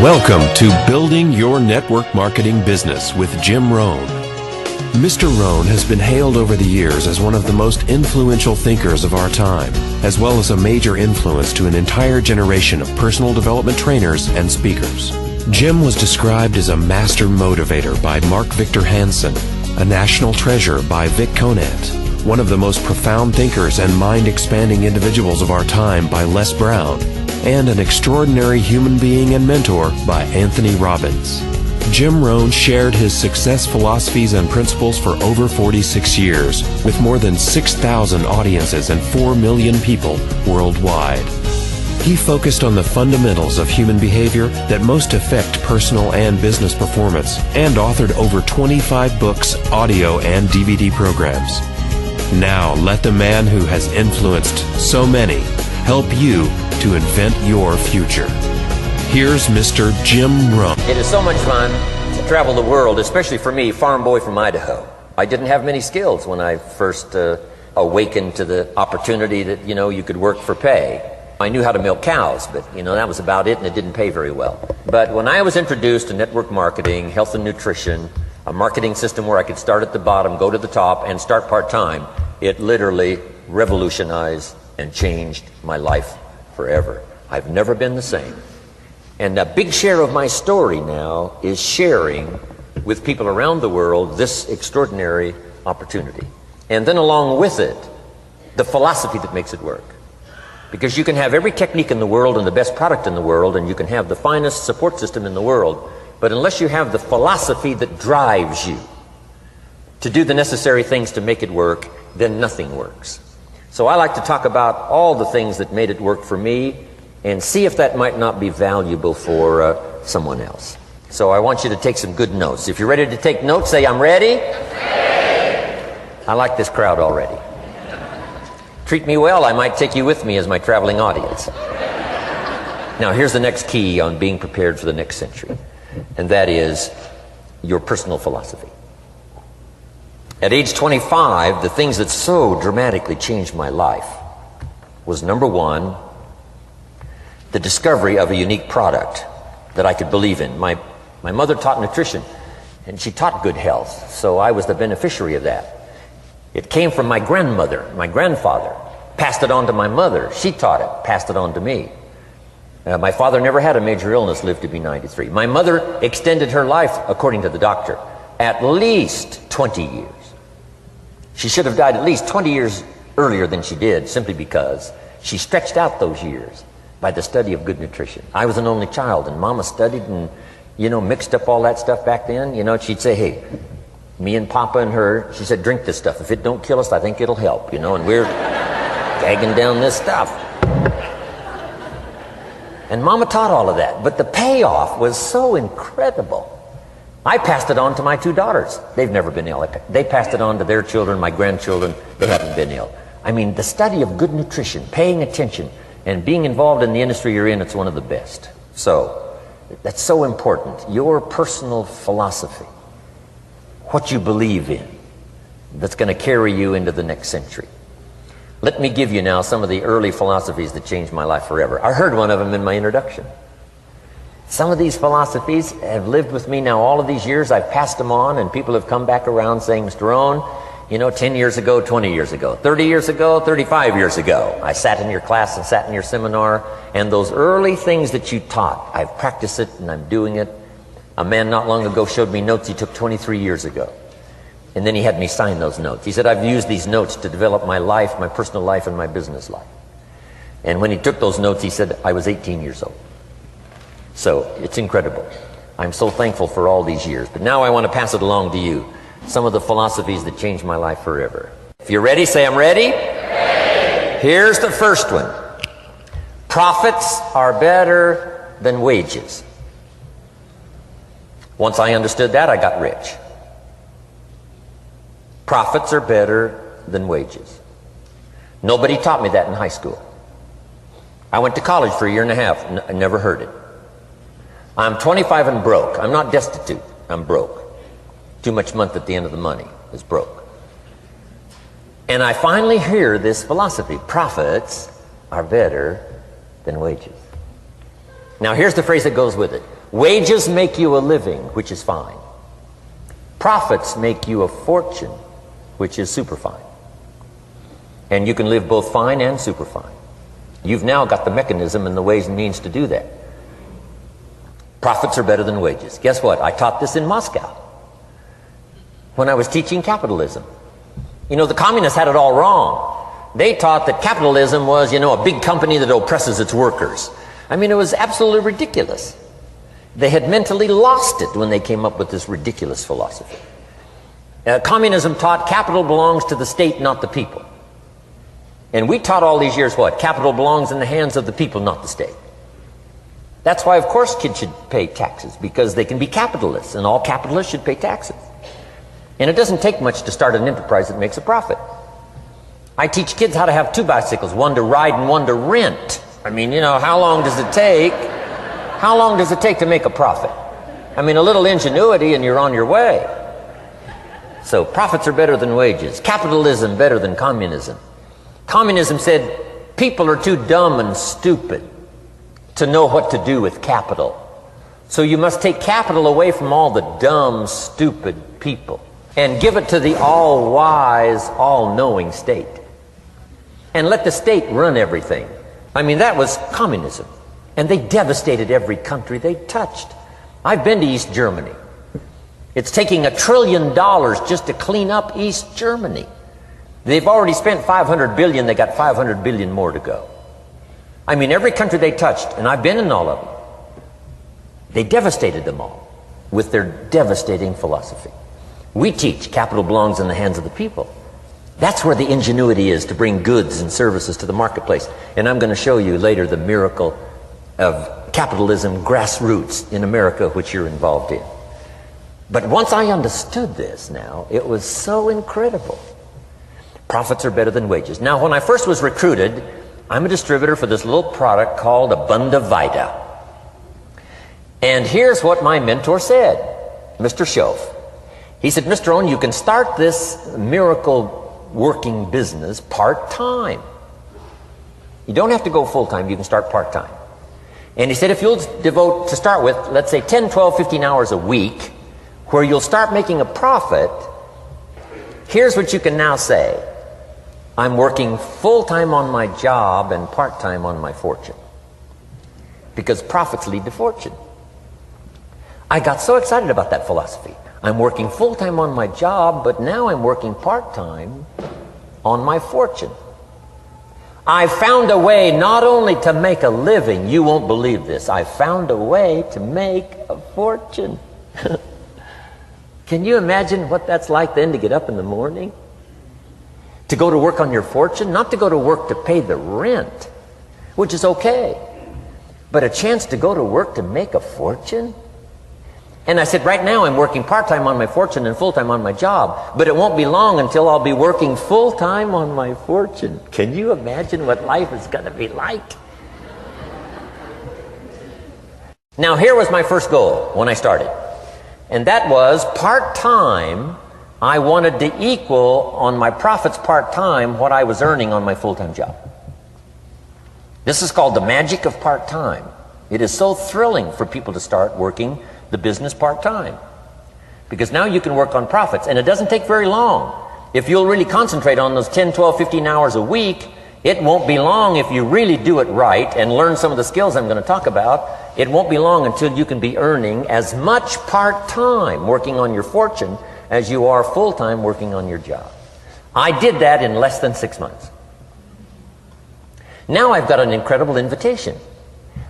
Welcome to Building Your Network Marketing Business with Jim Rohn. Mr. Rohn has been hailed over the years as one of the most influential thinkers of our time, as well as a major influence to an entire generation of personal development trainers and speakers. Jim was described as a master motivator by Mark Victor Hansen, a national treasure by Vic Conant, one of the most profound thinkers and mind-expanding individuals of our time by Les Brown, and an extraordinary human being and mentor by Anthony Robbins. Jim Rohn shared his success philosophies and principles for over 46 years, with more than 6,000 audiences and 4 million people worldwide. He focused on the fundamentals of human behavior that most affect personal and business performance, and authored over 25 books, audio, and DVD programs. Now, let the man who has influenced so many help you to invent your future. Here's Mr. Jim Rohn. It is so much fun to travel the world, especially for me, farm boy from Idaho. I didn't have many skills when I first awakened to the opportunity that, you could work for pay. I knew how to milk cows, but, that was about it, and it didn't pay very well. But when I was introduced to network marketing, health and nutrition, a marketing system where I could start at the bottom, go to the top, and start part-time, it literally revolutionized and changed my life forever. I've never been the same. And a big share of my story now is sharing with people around the world this extraordinary opportunity. And then along with it, the philosophy that makes it work. Because you can have every technique in the world and the best product in the world, and you can have the finest support system in the world, but unless you have the philosophy that drives you to do the necessary things to make it work, then nothing works. So I like to talk about all the things that made it work for me and see if that might not be valuable for someone else. So I want you to take some good notes. If you're ready to take notes, say, I'm ready. Ready. I like this crowd already. Treat me well, I might take you with me as my traveling audience. Now here's the next key on being prepared for the next century, and that is your personal philosophy. At age 25, the things that so dramatically changed my life was, number one, the discovery of a unique product that I could believe in. My mother taught nutrition, and she taught good health, so I was the beneficiary of that. It came from my grandmother, my grandfather, passed it on to my mother. She taught it, passed it on to me. My father never had a major illness, lived to be 93. My mother extended her life, according to the doctor, at least 20 years. She should have died at least 20 years earlier than she did, simply because she stretched out those years by the study of good nutrition. I was an only child, and Mama studied and, mixed up all that stuff back then. She'd say, hey, me and Papa and her, she said, drink this stuff. If it don't kill us, I think it'll help, and we're gagging down this stuff. And Mama taught all of that, but the payoff was so incredible. I passed it on to my 2 daughters. They've never been ill. They passed it on to their children, my grandchildren. They haven't been ill. I mean, the study of good nutrition, paying attention, and being involved in the industry you're in, it's one of the best. So, that's so important. Your personal philosophy, what you believe in, that's going to carry you into the next century. Let me give you now some of the early philosophies that changed my life forever. I heard one of them in my introduction. Some of these philosophies have lived with me now all of these years. I've passed them on, and people have come back around saying, Mr. Rohn, 10 years ago, 20 years ago, 30 years ago, 35 years ago, I sat in your class and sat in your seminar, and those early things that you taught, I've practiced it and I'm doing it. A man not long ago showed me notes he took 23 years ago. And then he had me sign those notes. He said, I've used these notes to develop my life, my personal life, and my business life. And when he took those notes, he said, I was 18 years old. So it's incredible. I'm so thankful for all these years. But now I want to pass it along to you. Some of the philosophies that changed my life forever. If you're ready, say I'm ready. Ready. Here's the first one. Profits are better than wages. Once I understood that, I got rich. Profits are better than wages. Nobody taught me that in high school. I went to college for a year and a half. I never heard it. I'm 25 and broke. I'm not destitute. I'm broke. Too much month at the end of the money is broke. And I finally hear this philosophy. Profits are better than wages. Now here's the phrase that goes with it. Wages make you a living, which is fine. Profits make you a fortune, which is super fine. And you can live both fine and super fine. You've now got the mechanism and the ways and means to do that. Profits are better than wages. Guess what? I taught this in Moscow when I was teaching capitalism. You know, the communists had it all wrong. They taught that capitalism was, you know, a big company that oppresses its workers. I mean, it was absolutely ridiculous. They had mentally lost it when they came up with this ridiculous philosophy. Communism taught capital belongs to the state, not the people. And we taught all these years what? Capital belongs in the hands of the people, not the state. That's why, of course, kids should pay taxes, because they can be capitalists, and all capitalists should pay taxes. And it doesn't take much to start an enterprise that makes a profit. I teach kids how to have two bicycles, one to ride and one to rent. I mean, you know, how long does it take? How long does it take to make a profit? I mean, a little ingenuity and you're on your way. So profits are better than wages. Capitalism better than communism. Communism said people are too dumb and stupid to know what to do with capital. So you must take capital away from all the dumb, stupid people and give it to the all-wise, all-knowing state. And let the state run everything. I mean, that was communism. And they devastated every country they touched. I've been to East Germany. It's taking $1 trillion just to clean up East Germany. They've already spent $500 billion. They got $500 billion more to go. I mean, every country they touched, and I've been in all of them, they devastated them all with their devastating philosophy. We teach capital belongs in the hands of the people. That's where the ingenuity is to bring goods and services to the marketplace. And I'm going to show you later the miracle of capitalism grassroots in America, which you're involved in. But once I understood this now, it was so incredible. Profits are better than wages. Now, when I first was recruited, I'm a distributor for this little product called Abunda Vita. And here's what my mentor said, Mr. Schoaf. He said, Mr. Owen, you can start this miracle working business part-time. You don't have to go full-time, you can start part-time. And he said, if you'll devote, to start with, let's say 10, 12, 15 hours a week, where you'll start making a profit, here's what you can now say. I'm working full-time on my job and part-time on my fortune. Because profits lead to fortune. I got so excited about that philosophy. I'm working full-time on my job, but now I'm working part-time on my fortune. I found a way not only to make a living, you won't believe this, I found a way to make a fortune. Can you imagine what that's like then to get up in the morning? To go to work on your fortune? Not to go to work to pay the rent, which is okay, but a chance to go to work to make a fortune? And I said, right now I'm working part-time on my fortune and full-time on my job, but it won't be long until I'll be working full-time on my fortune. Can you imagine what life is going to be like? Now, here was my first goal when I started, and that was part-time. I wanted to equal on my profits part-time what I was earning on my full-time job. This is called the magic of part-time. It is so thrilling for people to start working the business part-time, because now you can work on profits, and it doesn't take very long. If you'll really concentrate on those 10, 12, 15 hours a week, it won't be long if you really do it right and learn some of the skills I'm going to talk about. It won't be long until you can be earning as much part-time working on your fortune as you are full-time working on your job. I did that in less than 6 months. Now I've got an incredible invitation.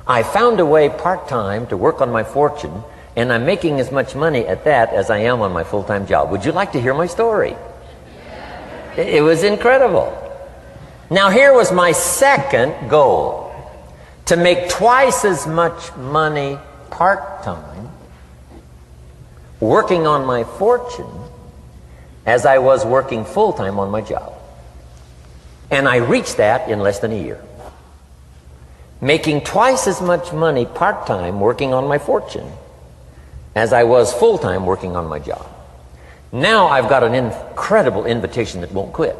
I found a way part-time to work on my fortune, and I'm making as much money at that as I am on my full-time job. Would you like to hear my story? It was incredible. Now here was my second goal, to make twice as much money part-time working on my fortune as I was working full-time on my job. And I reached that in less than a year. Making twice as much money part-time working on my fortune as I was full-time working on my job. Now I've got an incredible invitation that won't quit.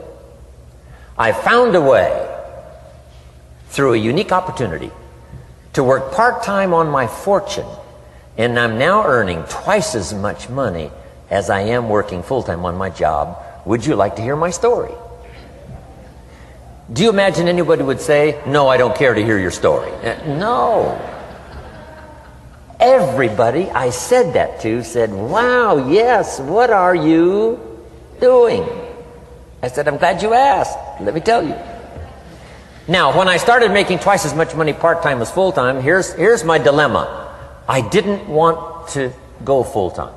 I found a way, through a unique opportunity, to work part-time on my fortune And I'm now earning twice as much money as I am working full-time on my job. Would you like to hear my story? Do you imagine anybody would say, no, I don't care to hear your story? No. Everybody I said that to said, wow, yes, what are you doing? I said, I'm glad you asked. Let me tell you. Now, when I started making twice as much money part-time as full-time, here's my dilemma. I didn't want to go full-time.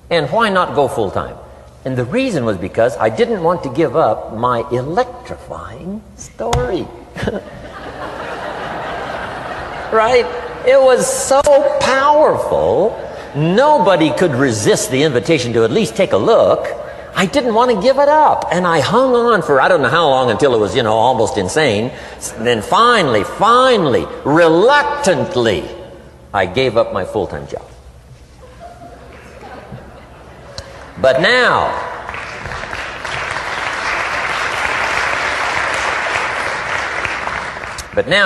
And why not go full-time? And the reason was because I didn't want to give up my electrifying story. Right? It was so powerful, nobody could resist the invitation to at least take a look. I didn't want to give it up. And I hung on for I don't know how long until it was, almost insane. And then finally, reluctantly, I gave up my full-time job. But now,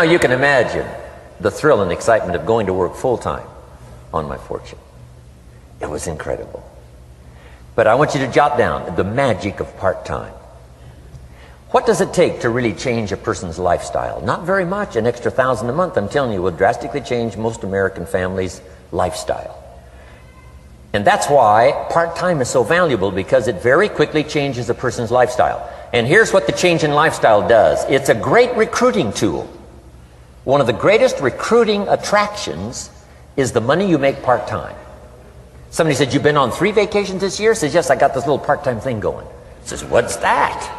you can imagine the thrill and excitement of going to work full-time on my fortune. It was incredible. But I want you to jot down the magic of part-time. What does it take to really change a person's lifestyle? Not very much. An extra $1,000 a month, I'm telling you, will drastically change most American families' lifestyle. And that's why part-time is so valuable, because it very quickly changes a person's lifestyle. And here's what the change in lifestyle does. It's a great recruiting tool. One of the greatest recruiting attractions is the money you make part-time. Somebody said, you've been on 3 vacations this year? Says, yes, I got this little part-time thing going. Says, what's that?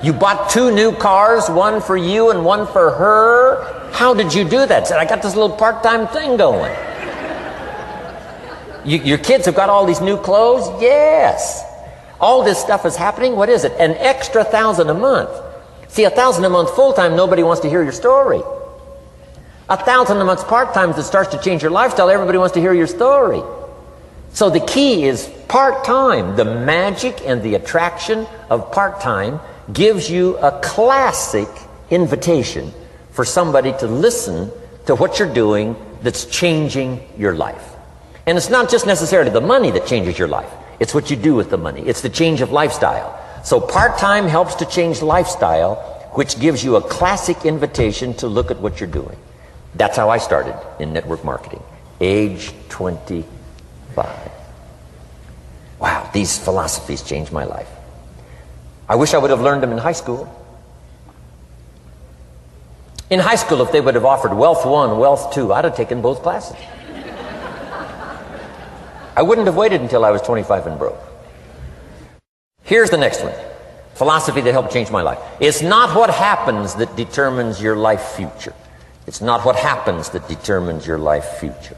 You bought 2 new cars, one for you and one for her? How did you do that? Said, I got this little part-time thing going. Your kids have got all these new clothes? Yes. All this stuff is happening. What is it? An extra $1,000 a month. See, $1,000 a month full-time, nobody wants to hear your story. $1,000 a month part-time that starts to change your lifestyle, everybody wants to hear your story. So the key is part-time. The magic and the attraction of part-time gives you a classic invitation for somebody to listen to what you're doing that's changing your life. And it's not just necessarily the money that changes your life. It's what you do with the money. It's the change of lifestyle. So part-time helps to change lifestyle, which gives you a classic invitation to look at what you're doing. That's how I started in network marketing, age 25. Wow, these philosophies changed my life. I wish I would have learned them in high school. In high school, if they would have offered Wealth 1, Wealth 2, I'd have taken both classes. I wouldn't have waited until I was 25 and broke. Here's the next one. Philosophy that helped change my life. It's not what happens that determines your life future. It's not what happens that determines your life future.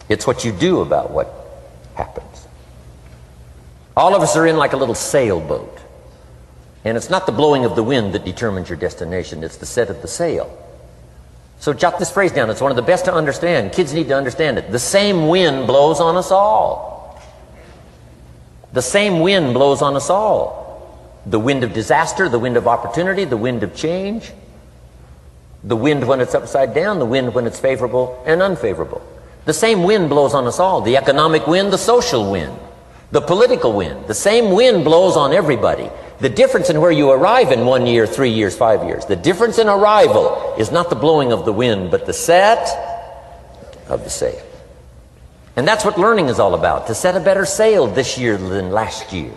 It's what you do about what happens. All of us are in like a little sailboat. And it's not the blowing of the wind that determines your destination. It's the set of the sail. So jot this phrase down. It's one of the best to understand. Kids need to understand it. The same wind blows on us all. The same wind blows on us all. The wind of disaster, the wind of opportunity, the wind of change. The wind when it's upside down, the wind when it's favorable and unfavorable. The same wind blows on us all. The economic wind, the social wind, the political wind. The same wind blows on everybody. The difference in where you arrive in 1 year, 3 years, 5 years, the difference in arrival is not the blowing of the wind, but the set of the sail. And that's what learning is all about, to set a better sail this year than last year.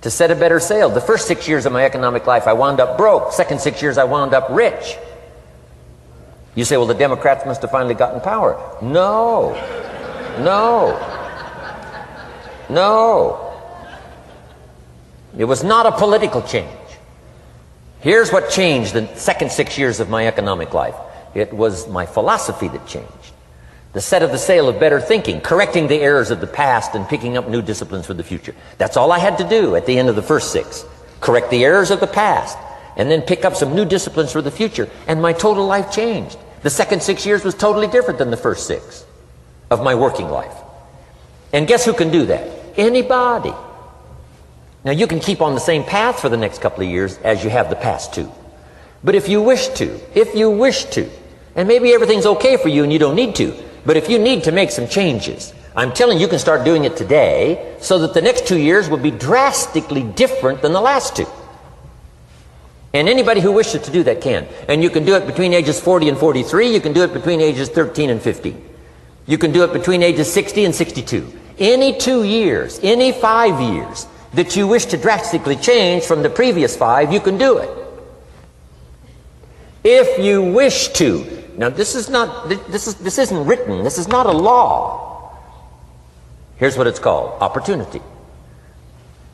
To set a better sail. The first 6 years of my economic life, I wound up broke. Second 6 years, I wound up rich. You say, well, the Democrats must have finally gotten power. No. No. No. It was not a political change. Here's what changed the second 6 years of my economic life. It was my philosophy that changed. The set of the sail of better thinking, correcting the errors of the past and picking up new disciplines for the future. That's all I had to do at the end of the first 6. Correct the errors of the past and then pick up some new disciplines for the future. And my total life changed. The second 6 years was totally different than the first 6 of my working life. And guess who can do that? Anybody. Now you can keep on the same path for the next couple of years as you have the past 2. But if you wish to, And maybe everything's okay for you and you don't need to. But if you need to make some changes, I'm telling you, you can start doing it today so that the next 2 years will be drastically different than the last 2. And anybody who wishes to do that can. And you can do it between ages 40 and 43. You can do it between ages 13 and 15. You can do it between ages 60 and 62. Any 2 years, any 5 years that you wish to drastically change from the previous 5, you can do it. If you wish to. Now this isn't written. This is not a law. Here's what it's called: opportunity.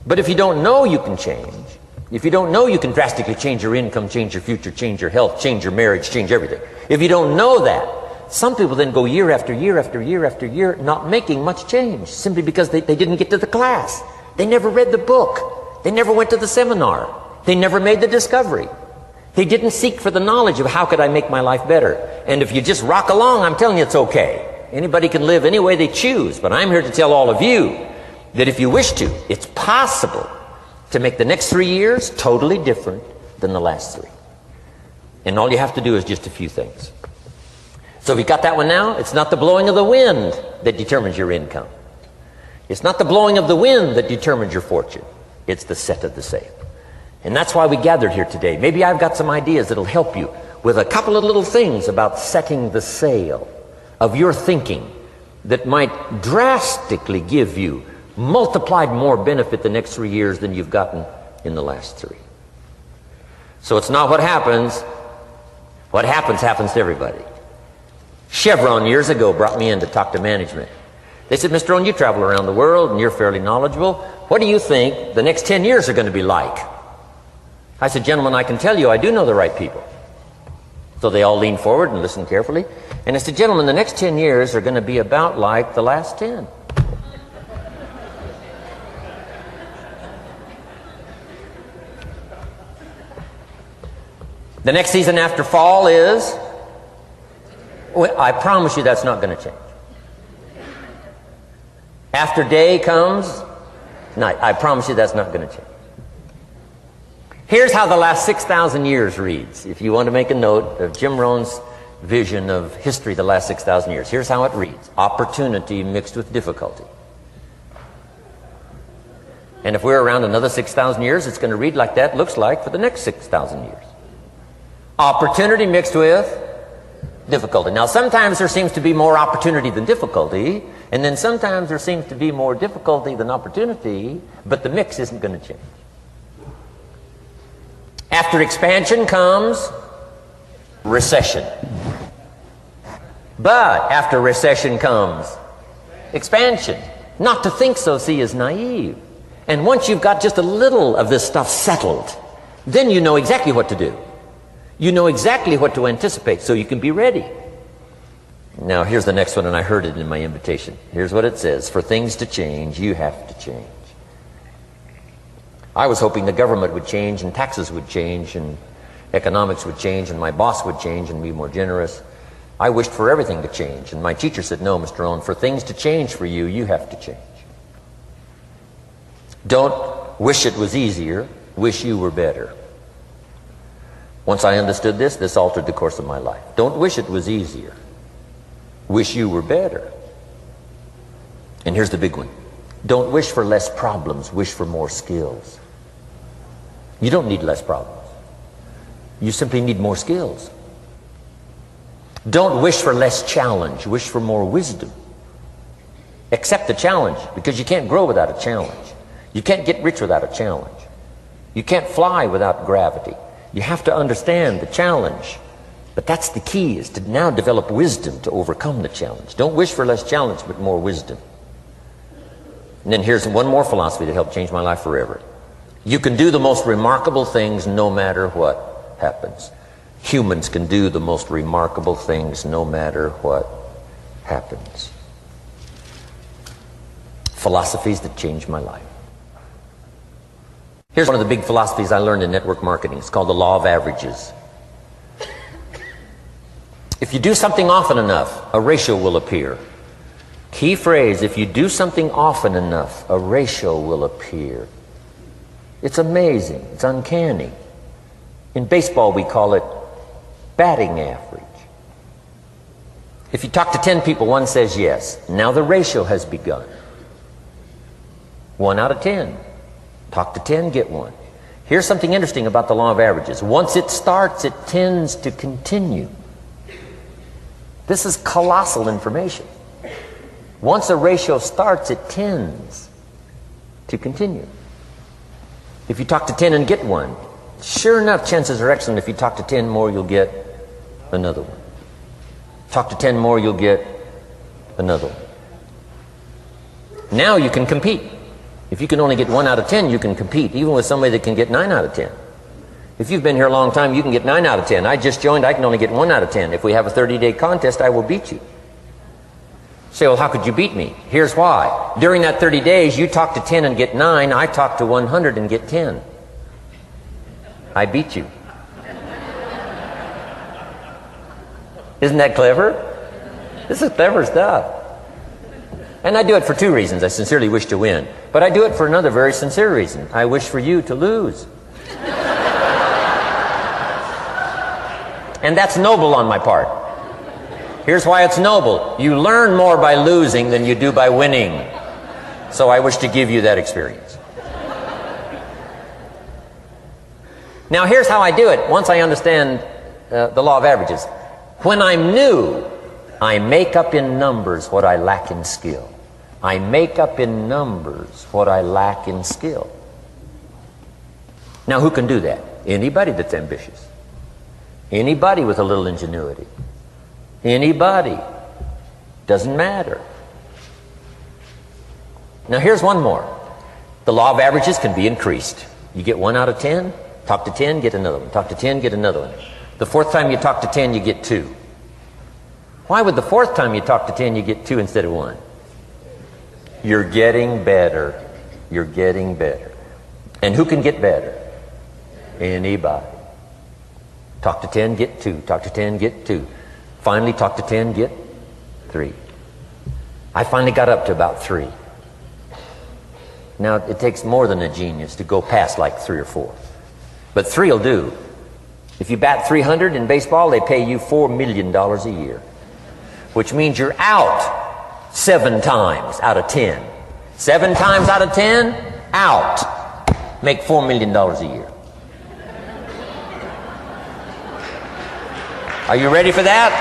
But if you don't know you can change, if you don't know you can drastically change your income, change your future, change your health, change your marriage, change everything, if you don't know that, some people then go year after year after year after year not making much change simply because they didn't get to the class. They never read the book. They never went to the seminar. They never made the discovery. They didn't seek for the knowledge of how could I make my life better. And if you just rock along, I'm telling you it's okay. Anybody can live any way they choose, but I'm here to tell all of you that if you wish to, it's possible to make the next 3 years totally different than the last 3. And all you have to do is just a few things. So if you got that one now, it's not the blowing of the wind that determines your income. It's not the blowing of the wind that determines your fortune. It's the set of the sail. And that's why we gathered here today. Maybe I've got some ideas that'll help you with a couple of little things about setting the sail of your thinking that might drastically give you multiplied more benefit the next 3 years than you've gotten in the last 3. So it's not what happens. What happens to everybody. Chevron years ago brought me in to talk to management. They said, Mr. Owen, you travel around the world and you're fairly knowledgeable. What do you think the next 10 years are going to be like? I said, gentlemen, I can tell you I do know the right people. So they all leaned forward and listened carefully. And I said, gentlemen, the next 10 years are going to be about like the last 10. The next season after fall is, well, I promise you that's not going to change. After day comes night. I promise you that's not going to change. Here's how the last 6,000 years reads. If you want to make a note of Jim Rohn's vision of history the last 6,000 years, here's how it reads. Opportunity mixed with difficulty. And if we're around another 6,000 years, it's going to read like that looks like for the next 6,000 years. Opportunity mixed with difficulty. Now, sometimes there seems to be more opportunity than difficulty, and then sometimes there seems to be more difficulty than opportunity, but the mix isn't going to change. After expansion comes recession. But after recession comes expansion. Not to think so, see, is naive. And once you've got just a little of this stuff settled, then you know exactly what to do. You know exactly what to anticipate, so you can be ready. Now, here's the next one, and I heard it in my invitation. Here's what it says. For things to change, you have to change. I was hoping the government would change, and taxes would change, and economics would change, and my boss would change and be more generous. I wished for everything to change, and my teacher said, no, Mr. Owen, for things to change for you, you have to change. Don't wish it was easier, wish you were better. Once I understood this, this altered the course of my life. Don't wish it was easier, wish you were better. And here's the big one. Don't wish for less problems, wish for more skills. You don't need less problems. You simply need more skills. Don't wish for less challenge, wish for more wisdom. Accept the challenge, because you can't grow without a challenge. You can't get rich without a challenge. You can't fly without gravity. You have to understand the challenge. But that's the key, is to now develop wisdom to overcome the challenge. Don't wish for less challenge, but more wisdom. And then here's one more philosophy that helped change my life forever. You can do the most remarkable things no matter what happens. Humans can do the most remarkable things no matter what happens. Philosophies that changed my life. Here's one of the big philosophies I learned in network marketing. It's called the law of averages. If you do something often enough, a ratio will appear. Key phrase, if you do something often enough, a ratio will appear. It's amazing. It's uncanny. In baseball, we call it batting average. If you talk to 10 people, one says yes. Now the ratio has begun. 1 out of 10. Talk to 10, get 1. Here's something interesting about the law of averages. Once it starts, it tends to continue. This is colossal information. Once a ratio starts, it tends to continue. If you talk to 10 and get 1, sure enough, chances are excellent if you talk to 10 more, you'll get another one. Talk to 10 more, you'll get another one. Now you can compete. If you can only get 1 out of 10, you can compete, even with somebody that can get 9 out of 10. If you've been here a long time, you can get 9 out of 10. I just joined, I can only get 1 out of 10. If we have a 30-day contest, I will beat you. Say, well, how could you beat me? Here's why. During that 30 days, you talk to 10 and get 9. I talk to 100 and get 10. I beat you. Isn't that clever? This is clever stuff. And I do it for 2 reasons. I sincerely wish to win. But I do it for another very sincere reason. I wish for you to lose. And that's noble on my part. Here's why it's noble. You learn more by losing than you do by winning. So I wish to give you that experience. Now here's how I do it once I understand the law of averages. When I'm new, I make up in numbers what I lack in skill. I make up in numbers what I lack in skill. Now who can do that? Anybody that's ambitious. Anybody with a little ingenuity. Anybody. Doesn't matter. Now here's one more. The law of averages can be increased. You get 1 out of 10, talk to 10, get another one. Talk to 10, get another one. The 4th time you talk to 10, you get 2. Why would the 4th time you talk to 10, you get 2 instead of 1? You're getting better. You're getting better. And who can get better? Anybody. Talk to 10, get 2. Talk to 10, get 2. Finally, talk to 10, get 3. I finally got up to about 3. Now, it takes more than a genius to go past like 3 or 4. But 3 will do. If you bat 300 in baseball, they pay you $4 million a year. Which means you're out 7 times out of 10. 7 times out of 10, out. Make $4 million a year. Are you ready for that?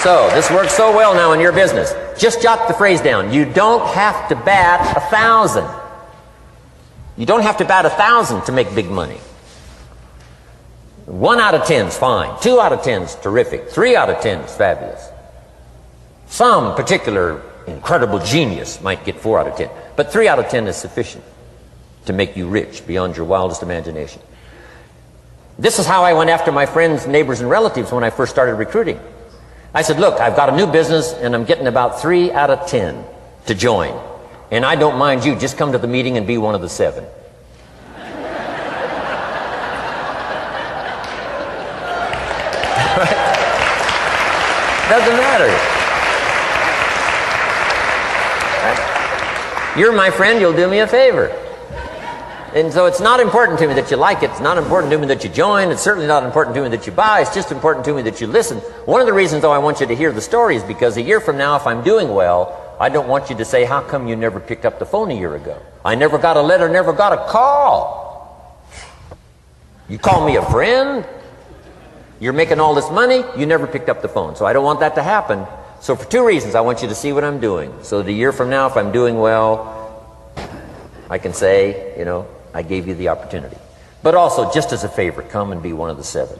So, this works so well now in your business. Just jot the phrase down. You don't have to bat 1,000. You don't have to bat 1,000 to make big money. 1 out of 10 is fine. 2 out of 10 is terrific. 3 out of 10 is fabulous. Some particular incredible genius might get 4 out of 10. But 3 out of 10 is sufficient to make you rich beyond your wildest imagination. This is how I went after my friends, neighbors, and relatives when I first started recruiting. I said, look, I've got a new business and I'm getting about 3 out of 10 to join. And I don't mind you, just come to the meeting and be one of the 7. Doesn't matter. You're my friend, you'll do me a favor. And so it's not important to me that you like it. It's not important to me that you join. It's certainly not important to me that you buy. It's just important to me that you listen. One of the reasons, though, I want you to hear the story is because a year from now, if I'm doing well, I don't want you to say, how come you never picked up the phone a year ago? I never got a letter, never got a call. You call me a friend? You're making all this money, you never picked up the phone. So I don't want that to happen. So for 2 reasons, I want you to see what I'm doing. So that a year from now, if I'm doing well, I can say, you know, I gave you the opportunity. But also, just as a favor, come and be one of the 7.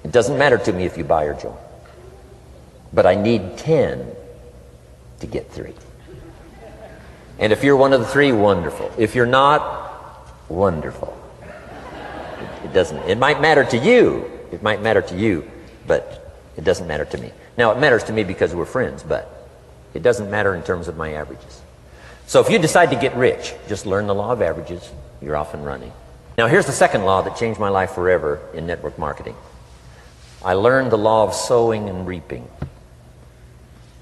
It doesn't matter to me if you buy or join. But I need 10 to get 3. And if you're one of the 3, wonderful. If you're not, wonderful. It doesn't. It might matter to you. It might matter to you, but it doesn't matter to me. Now, it matters to me because we're friends, but it doesn't matter in terms of my averages. So if you decide to get rich, just learn the law of averages. You're off and running. Now, here's the second law that changed my life forever in network marketing. I learned the law of sowing and reaping.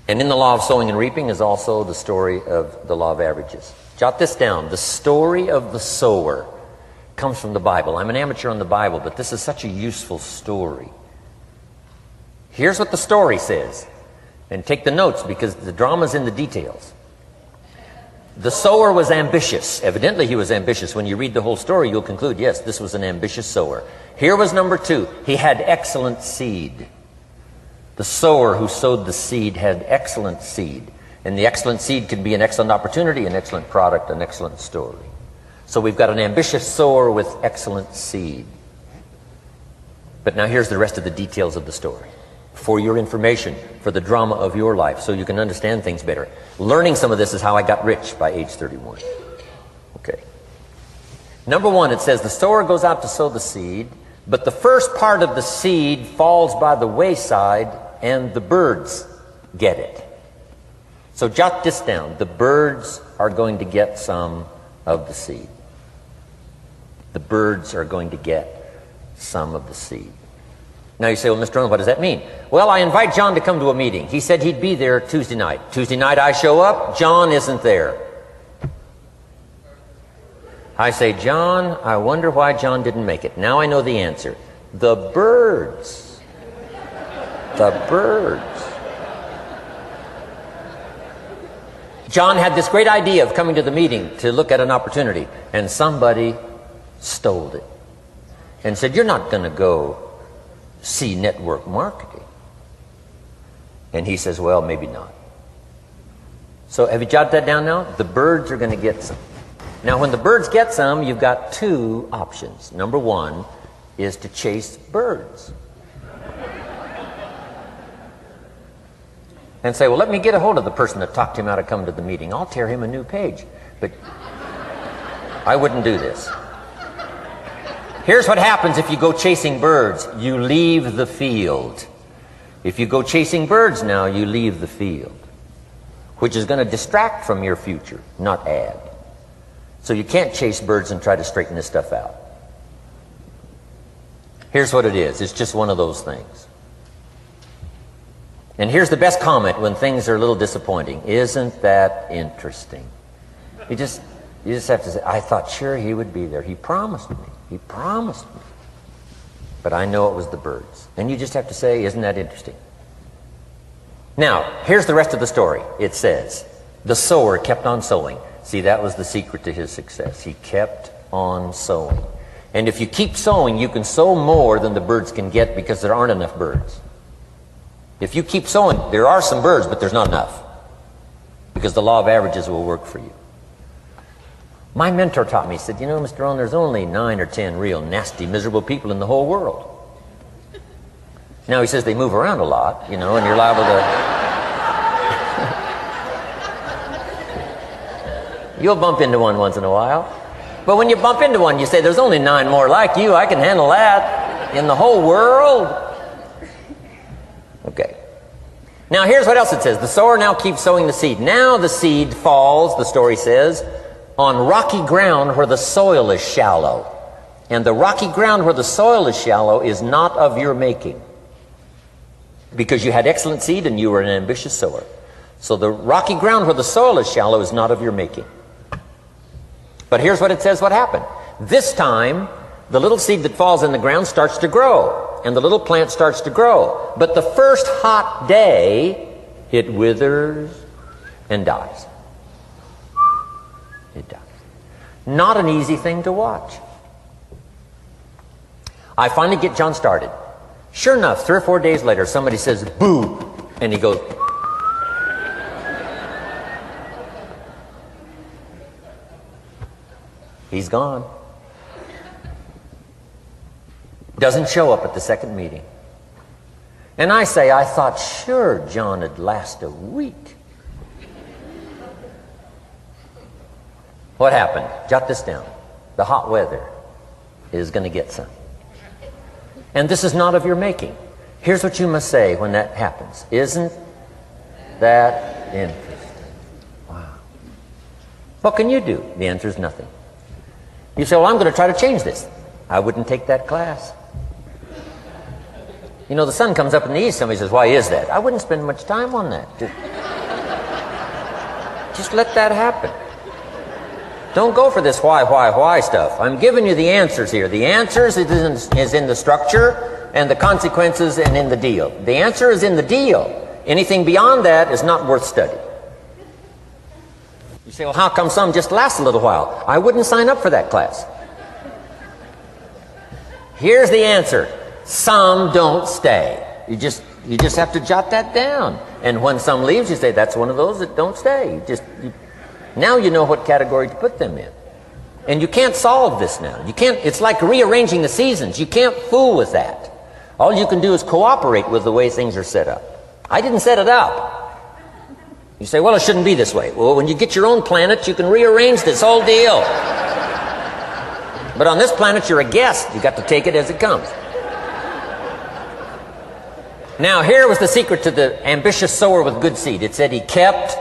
And in the law of sowing and reaping is also the story of the law of averages. Jot this down. The story of the sower comes from the Bible. I'm an amateur on the Bible, but this is such a useful story. Here's what the story says. And take the notes because the drama's in the details. The sower was ambitious. Evidently he was ambitious. When you read the whole story, you'll conclude, yes, this was an ambitious sower. Here was number 2. He had excellent seed. The sower who sowed the seed had excellent seed. And the excellent seed can be an excellent opportunity, an excellent product, an excellent story. So we've got an ambitious sower with excellent seed. But now here's the rest of the details of the story. For your information, for the drama of your life, so you can understand things better. Learning some of this is how I got rich by age 31. Okay. Number 1, it says the sower goes out to sow the seed, but the first part of the seed falls by the wayside and the birds get it. So jot this down. The birds are going to get some of the seed. The birds are going to get some of the seed. Now you say, well, Mr. Rohn, what does that mean? Well, I invite John to come to a meeting. He said he'd be there Tuesday night. Tuesday night I show up, John isn't there. I say, John, I wonder why John didn't make it. Now I know the answer. The birds. The birds. John had this great idea of coming to the meeting to look at an opportunity, and somebody stole it and said, you're not going to go see network marketing. And he says, well, maybe not. So have you jotted that down now? The birds are going to get some. Now when the birds get some, you've got 2 options. Number 1 is to chase birds. And say, well, let me get a hold of the person that talked him out of coming to the meeting. I'll tear him a new page. But I wouldn't do this. Here's what happens if you go chasing birds. You leave the field. If you go chasing birds now, you leave the field, which is going to distract from your future, not add. So you can't chase birds and try to straighten this stuff out. Here's what it is. It's just one of those things. And here's the best comment when things are a little disappointing. Isn't that interesting? You just have to say, I thought sure he would be there. He promised me. He promised me. But I know it was the birds. And you just have to say, isn't that interesting? Now, here's the rest of the story. It says, the sower kept on sowing. See, that was the secret to his success. He kept on sowing. And if you keep sowing, you can sow more than the birds can get because there aren't enough birds. If you keep sowing, there are some birds, but there's not enough. Because the law of averages will work for you. My mentor taught me, he said, you know, Mr. Rohn, there's only 9 or 10 real nasty, miserable people in the whole world. Now he says they move around a lot, you know, and you're liable to... You'll bump into one once in a while. But when you bump into one, you say, there's only 9 more like you. I can handle that in the whole world. Okay. Now here's what else it says. The sower now keeps sowing the seed. Now the seed falls, the story says, on rocky ground where the soil is shallow. And the rocky ground where the soil is shallow is not of your making. Because you had excellent seed and you were an ambitious sower. So the rocky ground where the soil is shallow is not of your making. But here's what it says what happened. This time, the little seed that falls in the ground starts to grow. And the little plant starts to grow. But the first hot day, it withers and dies. It dies. Not an easy thing to watch. I finally get John started. Sure enough, 3 or 4 days later, somebody says, boo! And he goes, he's gone. Doesn't show up at the second meeting. And I say, I thought sure John would last a week. What happened? Jot this down. The hot weather is going to get some. And this is not of your making. Here's what you must say when that happens. Isn't that interesting? Wow. What can you do? The answer is nothing. You say, well, I'm going to try to change this. I wouldn't take that class. You know, the sun comes up in the east. Somebody says, why is that? I wouldn't spend much time on that. Just let that happen. Don't go for this why stuff. I'm giving you the answers here. The answers is in the structure, and the consequences and in the deal. The answer is in the deal. Anything beyond that is not worth study. You say, well, how come some just last a little while? I wouldn't sign up for that class. Here's the answer. Some don't stay. You just have to jot that down. And when some leaves, you say, that's one of those that don't stay. Now you know what category to put them in. And you can't solve this now. You can't. It's like rearranging the seasons. You can't fool with that. All you can do is cooperate with the way things are set up. I didn't set it up. You say, well, it shouldn't be this way. Well, when you get your own planet, you can rearrange this whole deal. But on this planet, you're a guest. You got to take it as it comes. Now, here was the secret to the ambitious sower with good seed. It said he kept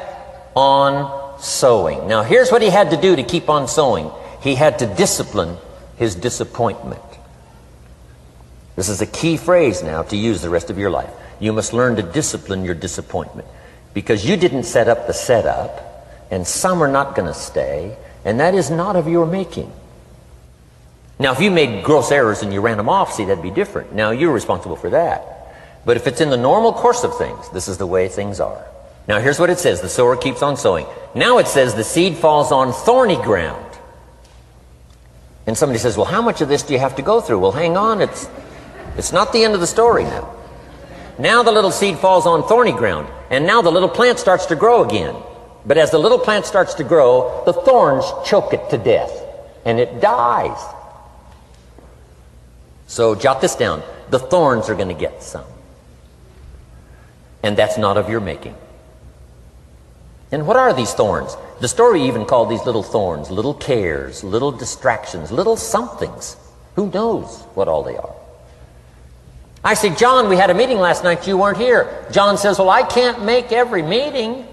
on sowing. Now, here's what he had to do to keep on sowing. He had to discipline his disappointment. This is a key phrase now to use the rest of your life. You must learn to discipline your disappointment, because you didn't set up the setup, and some are not going to stay, and that is not of your making. Now, if you made gross errors and you ran them off, see, that'd be different. Now, you're responsible for that. But if it's in the normal course of things, this is the way things are. Now, here's what it says. The sower keeps on sowing. Now it says the seed falls on thorny ground. And somebody says, well, how much of this do you have to go through? Well, hang on. It's not the end of the story now. Now the little seed falls on thorny ground, and now the little plant starts to grow again. But as the little plant starts to grow, the thorns choke it to death, and it dies. So jot this down. The thorns are going to get some. And that's not of your making. And what are these thorns? The story even called these little thorns, little cares, little distractions, little somethings. Who knows what all they are? I say, John, we had a meeting last night, you weren't here. John says, well, I can't make every meeting.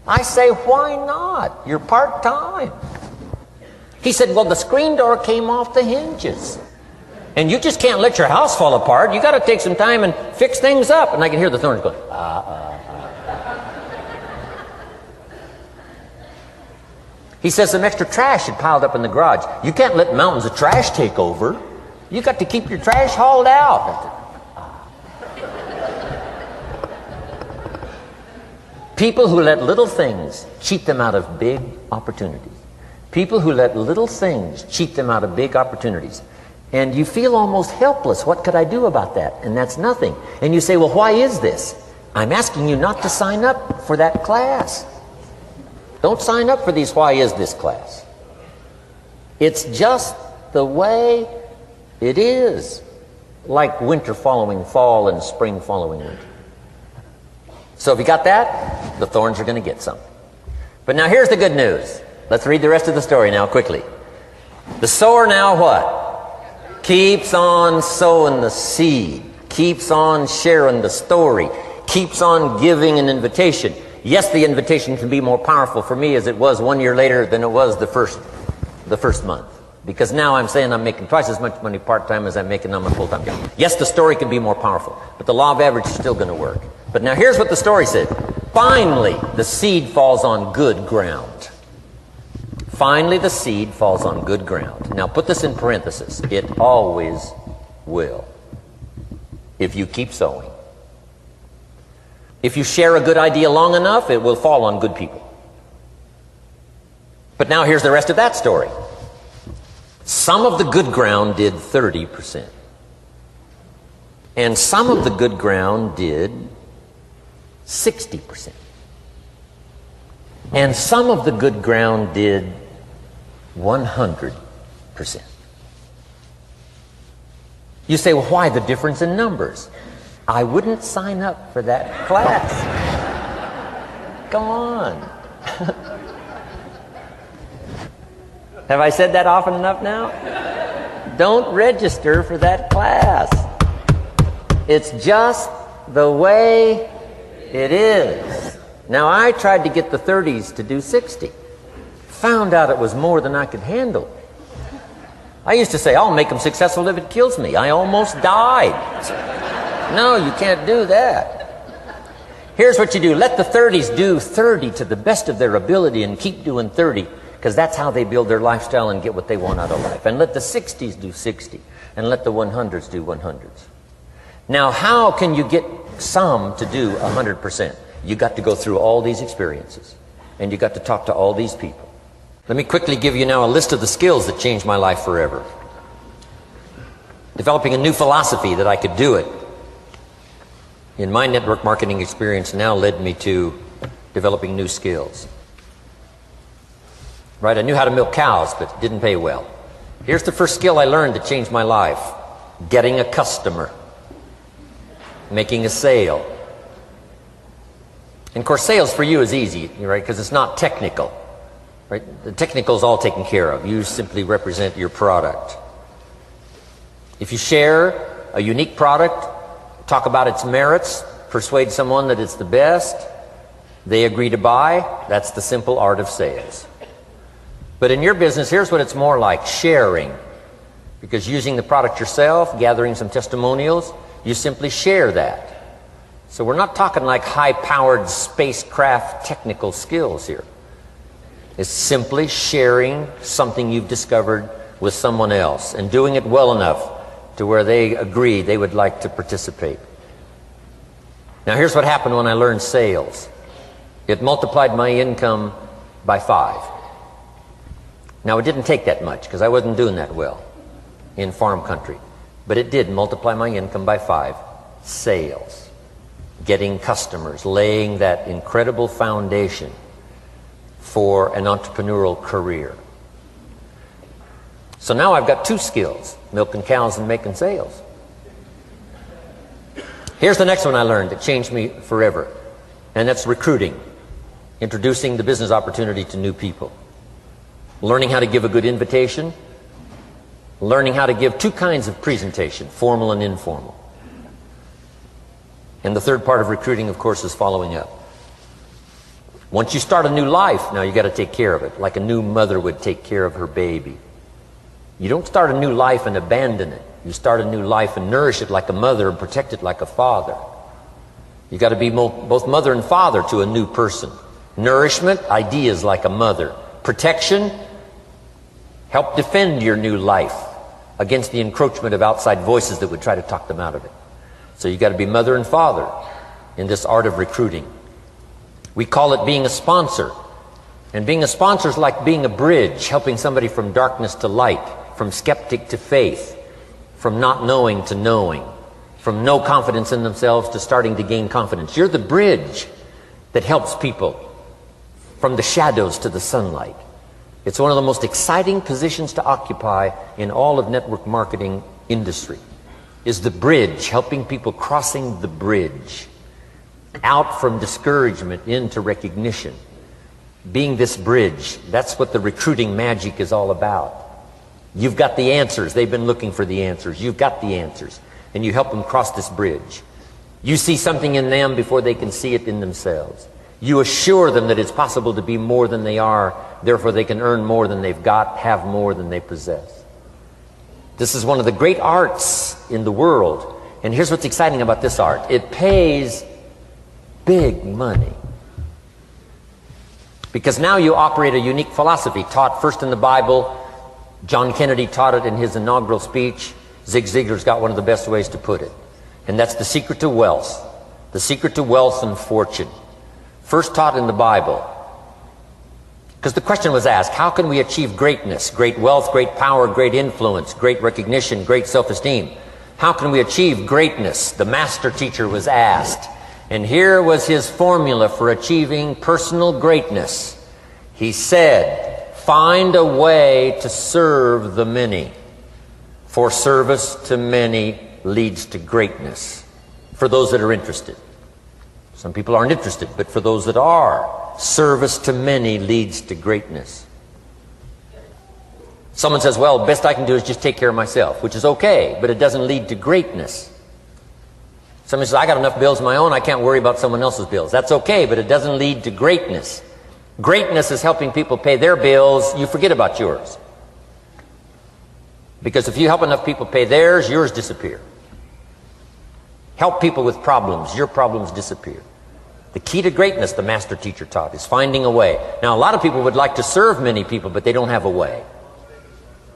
I say, why not? You're part-time. He said, well, the screen door came off the hinges. And you just can't let your house fall apart. You got to take some time and fix things up. And I can hear the thorns going, He says some extra trash had piled up in the garage. You can't let mountains of trash take over. You got to keep your trash hauled out. People who let little things cheat them out of big opportunities. People who let little things cheat them out of big opportunities. And you feel almost helpless. What could I do about that? And that's nothing. And you say, well, why is this? I'm asking you not to sign up for that class. Don't sign up for these why is this class. It's just the way it is, like winter following fall and spring following winter. So if you got that, the thorns are going to get some. But now here's the good news. Let's read the rest of the story now quickly. The sower now what? Keeps on sowing the seed, keeps on sharing the story, keeps on giving an invitation. Yes, the invitation can be more powerful for me as it was 1 year later than it was the first month. Because now I'm saying I'm making twice as much money part-time as I'm making on my full-time job. Yes, the story can be more powerful, but the law of average is still going to work. But now here's what the story said. Finally, the seed falls on good ground. Finally, the seed falls on good ground. Now put this in parentheses. It always will, if you keep sowing. If you share a good idea long enough, it will fall on good people. But now here's the rest of that story. Some of the good ground did 30%. And some of the good ground did 60%. And some of the good ground did 100%. You say, well, why the difference in numbers? I wouldn't sign up for that class. Come on. Have I said that often enough now? Don't register for that class. It's just the way it is. Now, I tried to get the 30s to do 60. Found out it was more than I could handle. I used to say, I'll make them successful if it kills me. I almost died. No, you can't do that. Here's what you do. Let the 30s do 30 to the best of their ability and keep doing 30. because that's how they build their lifestyle and get what they want out of life. And let the 60s do 60, and let the 100s do 100s. Now, how can you get some to do 100%? You got to go through all these experiences, and you got to talk to all these people. Let me quickly give you now a list of the skills that changed my life forever. Developing a new philosophy that I could do it in my network marketing experience now led me to developing new skills. Right, I knew how to milk cows, but it didn't pay well. Here's the first skill I learned that changed my life: getting a customer, making a sale. And of course, sales for you is easy, right? Because it's not technical, right? The technical is all taken care of. You simply represent your product. If you share a unique product, talk about its merits, persuade someone that it's the best, they agree to buy, that's the simple art of sales. But in your business, here's what it's more like: sharing. Because using the product yourself, gathering some testimonials, you simply share that. So we're not talking like high-powered spacecraft technical skills here. It's simply sharing something you've discovered with someone else and doing it well enough to where they agree they would like to participate. Now here's what happened when I learned sales. It multiplied my income by 5. Now it didn't take that much because I wasn't doing that well in farm country. But it did multiply my income by 5. Sales. Getting customers. Laying that incredible foundation for an entrepreneurial career. So now I've got 2 skills: milking cows and making sales. Here's the next one I learned that changed me forever, and that's recruiting. Introducing the business opportunity to new people. Learning how to give a good invitation. Learning how to give 2 kinds of presentation, formal and informal. And the third part of recruiting, of course, is following up. Once you start a new life, now you got to take care of it, like a new mother would take care of her baby. You don't start a new life and abandon it. You start a new life and nourish it like a mother and protect it like a father. You got to be both mother and father to a new person. Nourishment, ideas like a mother. Protection, help defend your new life against the encroachment of outside voices that would try to talk them out of it. So you got to be mother and father in this art of recruiting. We call it being a sponsor. And being a sponsor is like being a bridge, helping somebody from darkness to light, from skeptic to faith, from not knowing to knowing, from no confidence in themselves to starting to gain confidence. You're the bridge that helps people from the shadows to the sunlight. It's one of the most exciting positions to occupy in all of network marketing industry, is the bridge, helping people crossing the bridge out from discouragement into recognition. Being this bridge, that's what the recruiting magic is all about. You've got the answers. They've been looking for the answers. You've got the answers. And you help them cross this bridge. You see something in them before they can see it in themselves. You assure them that it's possible to be more than they are, therefore they can earn more than they've got, have more than they possess. This is one of the great arts in the world. And here's what's exciting about this art. It pays big money. Because now you operate a unique philosophy taught first in the Bible. John Kennedy taught it in his inaugural speech. Zig Ziglar's got one of the best ways to put it. And that's the secret to wealth. The secret to wealth and fortune. First taught in the Bible. Because the question was asked, how can we achieve greatness, great wealth, great power, great influence, great recognition, great self-esteem? How can we achieve greatness? The master teacher was asked. And here was his formula for achieving personal greatness. He said, find a way to serve the many. For service to many leads to greatness. For those that are interested. Some people aren't interested, but for those that are, service to many leads to greatness. Someone says, well, best I can do is just take care of myself, which is okay, but it doesn't lead to greatness. Someone says, I got enough bills of my own, I can't worry about someone else's bills. That's okay, but it doesn't lead to greatness. Greatness is helping people pay their bills, you forget about yours. Because if you help enough people pay theirs, yours disappear. Help people with problems, your problems disappear. The key to greatness, the master teacher taught, is finding a way. Now, a lot of people would like to serve many people, but they don't have a way.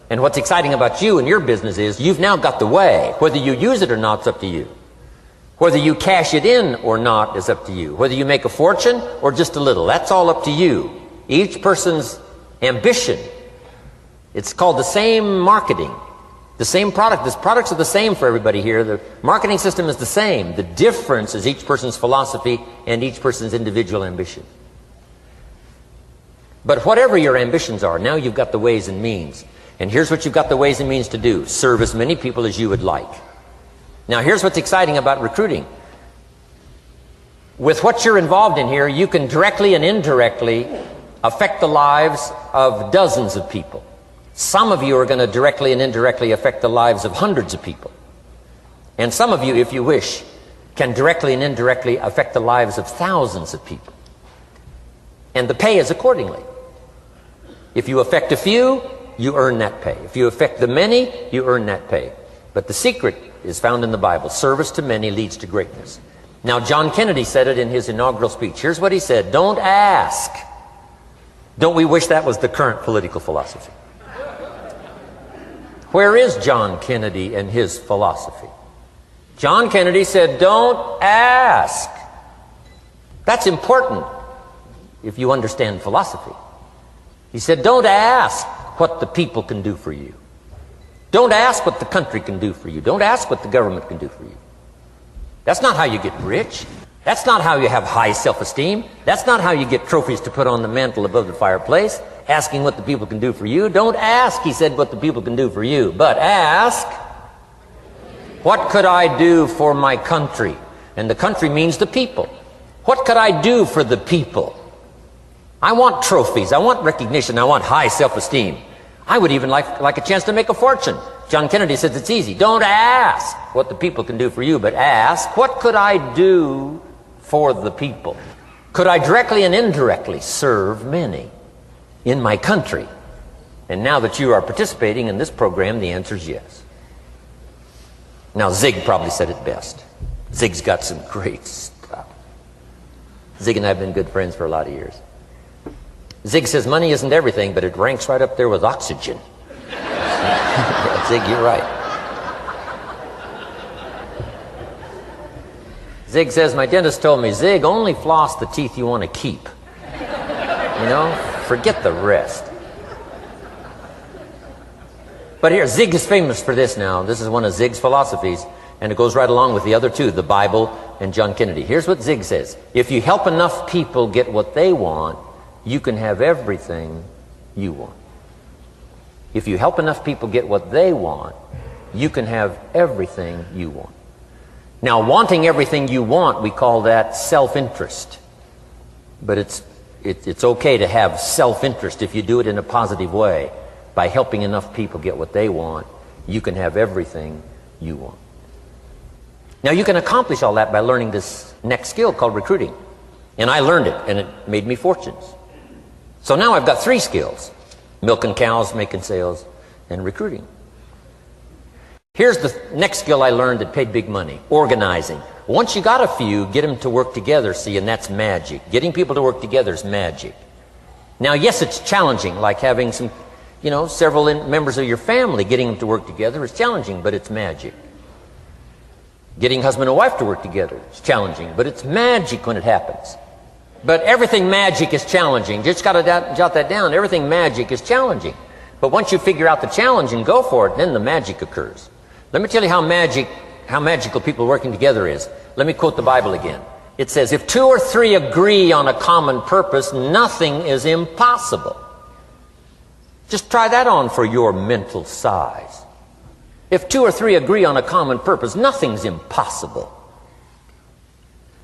And what's exciting about you and your business is you've now got the way. Whether you use it or not is up to you. Whether you cash it in or not is up to you. Whether you make a fortune or just a little, that's all up to you. Each person's ambition, it's called the same marketing. The same product. The products are the same for everybody here. The marketing system is the same. The difference is each person's philosophy and each person's individual ambition. But whatever your ambitions are, now you've got the ways and means. And here's what you've got the ways and means to do. Serve as many people as you would like. Now here's what's exciting about recruiting. With what you're involved in here, you can directly and indirectly affect the lives of dozens of people. Some of you are going to directly and indirectly affect the lives of hundreds of people. And some of you, if you wish, can directly and indirectly affect the lives of thousands of people. And the pay is accordingly. If you affect a few, you earn that pay. If you affect the many, you earn that pay. But the secret is found in the Bible. Service to many leads to greatness. Now, John Kennedy said it in his inaugural speech. Here's what he said: don't ask. Don't we wish that was the current political philosophy? Where is John Kennedy and his philosophy? John Kennedy said, don't ask. That's important if you understand philosophy. He said, don't ask what the people can do for you. Don't ask what the country can do for you. Don't ask what the government can do for you. That's not how you get rich. That's not how you have high self-esteem. That's not how you get trophies to put on the mantle above the fireplace, asking what the people can do for you. Don't ask, he said, what the people can do for you, but ask, what could I do for my country? And the country means the people. What could I do for the people? I want trophies. I want recognition. I want high self-esteem. I would even like a chance to make a fortune. John Kennedy says it's easy. Don't ask what the people can do for you, but ask, what could I do for the people? Could I directly and indirectly serve many in my country? And now that you are participating in this program, the answer is yes. Now, Zig probably said it best. Zig's got some great stuff. Zig and I have been good friends for a lot of years. Zig says money isn't everything, but it ranks right up there with oxygen. Zig, you're right. Zig says, my dentist told me, Zig, only floss the teeth you want to keep. You know, forget the rest. But here, Zig is famous for this now. This is one of Zig's philosophies, and it goes right along with the other two, the Bible and John Kennedy. Here's what Zig says: if you help enough people get what they want, you can have everything you want. If you help enough people get what they want, you can have everything you want. Now, wanting everything you want, we call that self-interest. But it's okay to have self-interest if you do it in a positive way. By helping enough people get what they want, you can have everything you want. Now, you can accomplish all that by learning this next skill called recruiting. And I learned it, and it made me fortunes. So now I've got 3 skills: milking cows, making sales, and recruiting. Here's the next skill I learned that paid big money: organizing. Once you got a few, get them to work together, see, and that's magic. Getting people to work together is magic. Now, yes, it's challenging, like having some, several members of your family, getting them to work together is challenging, but it's magic. Getting husband and wife to work together is challenging, but it's magic when it happens. But everything magic is challenging. Just got to jot that down. Everything magic is challenging. But once you figure out the challenge and go for it, then the magic occurs. Let me tell you how magical people working together is. Let me quote the Bible again. It says, if 2 or 3 agree on a common purpose, nothing is impossible. Just try that on for your mental size. If 2 or 3 agree on a common purpose, nothing's impossible.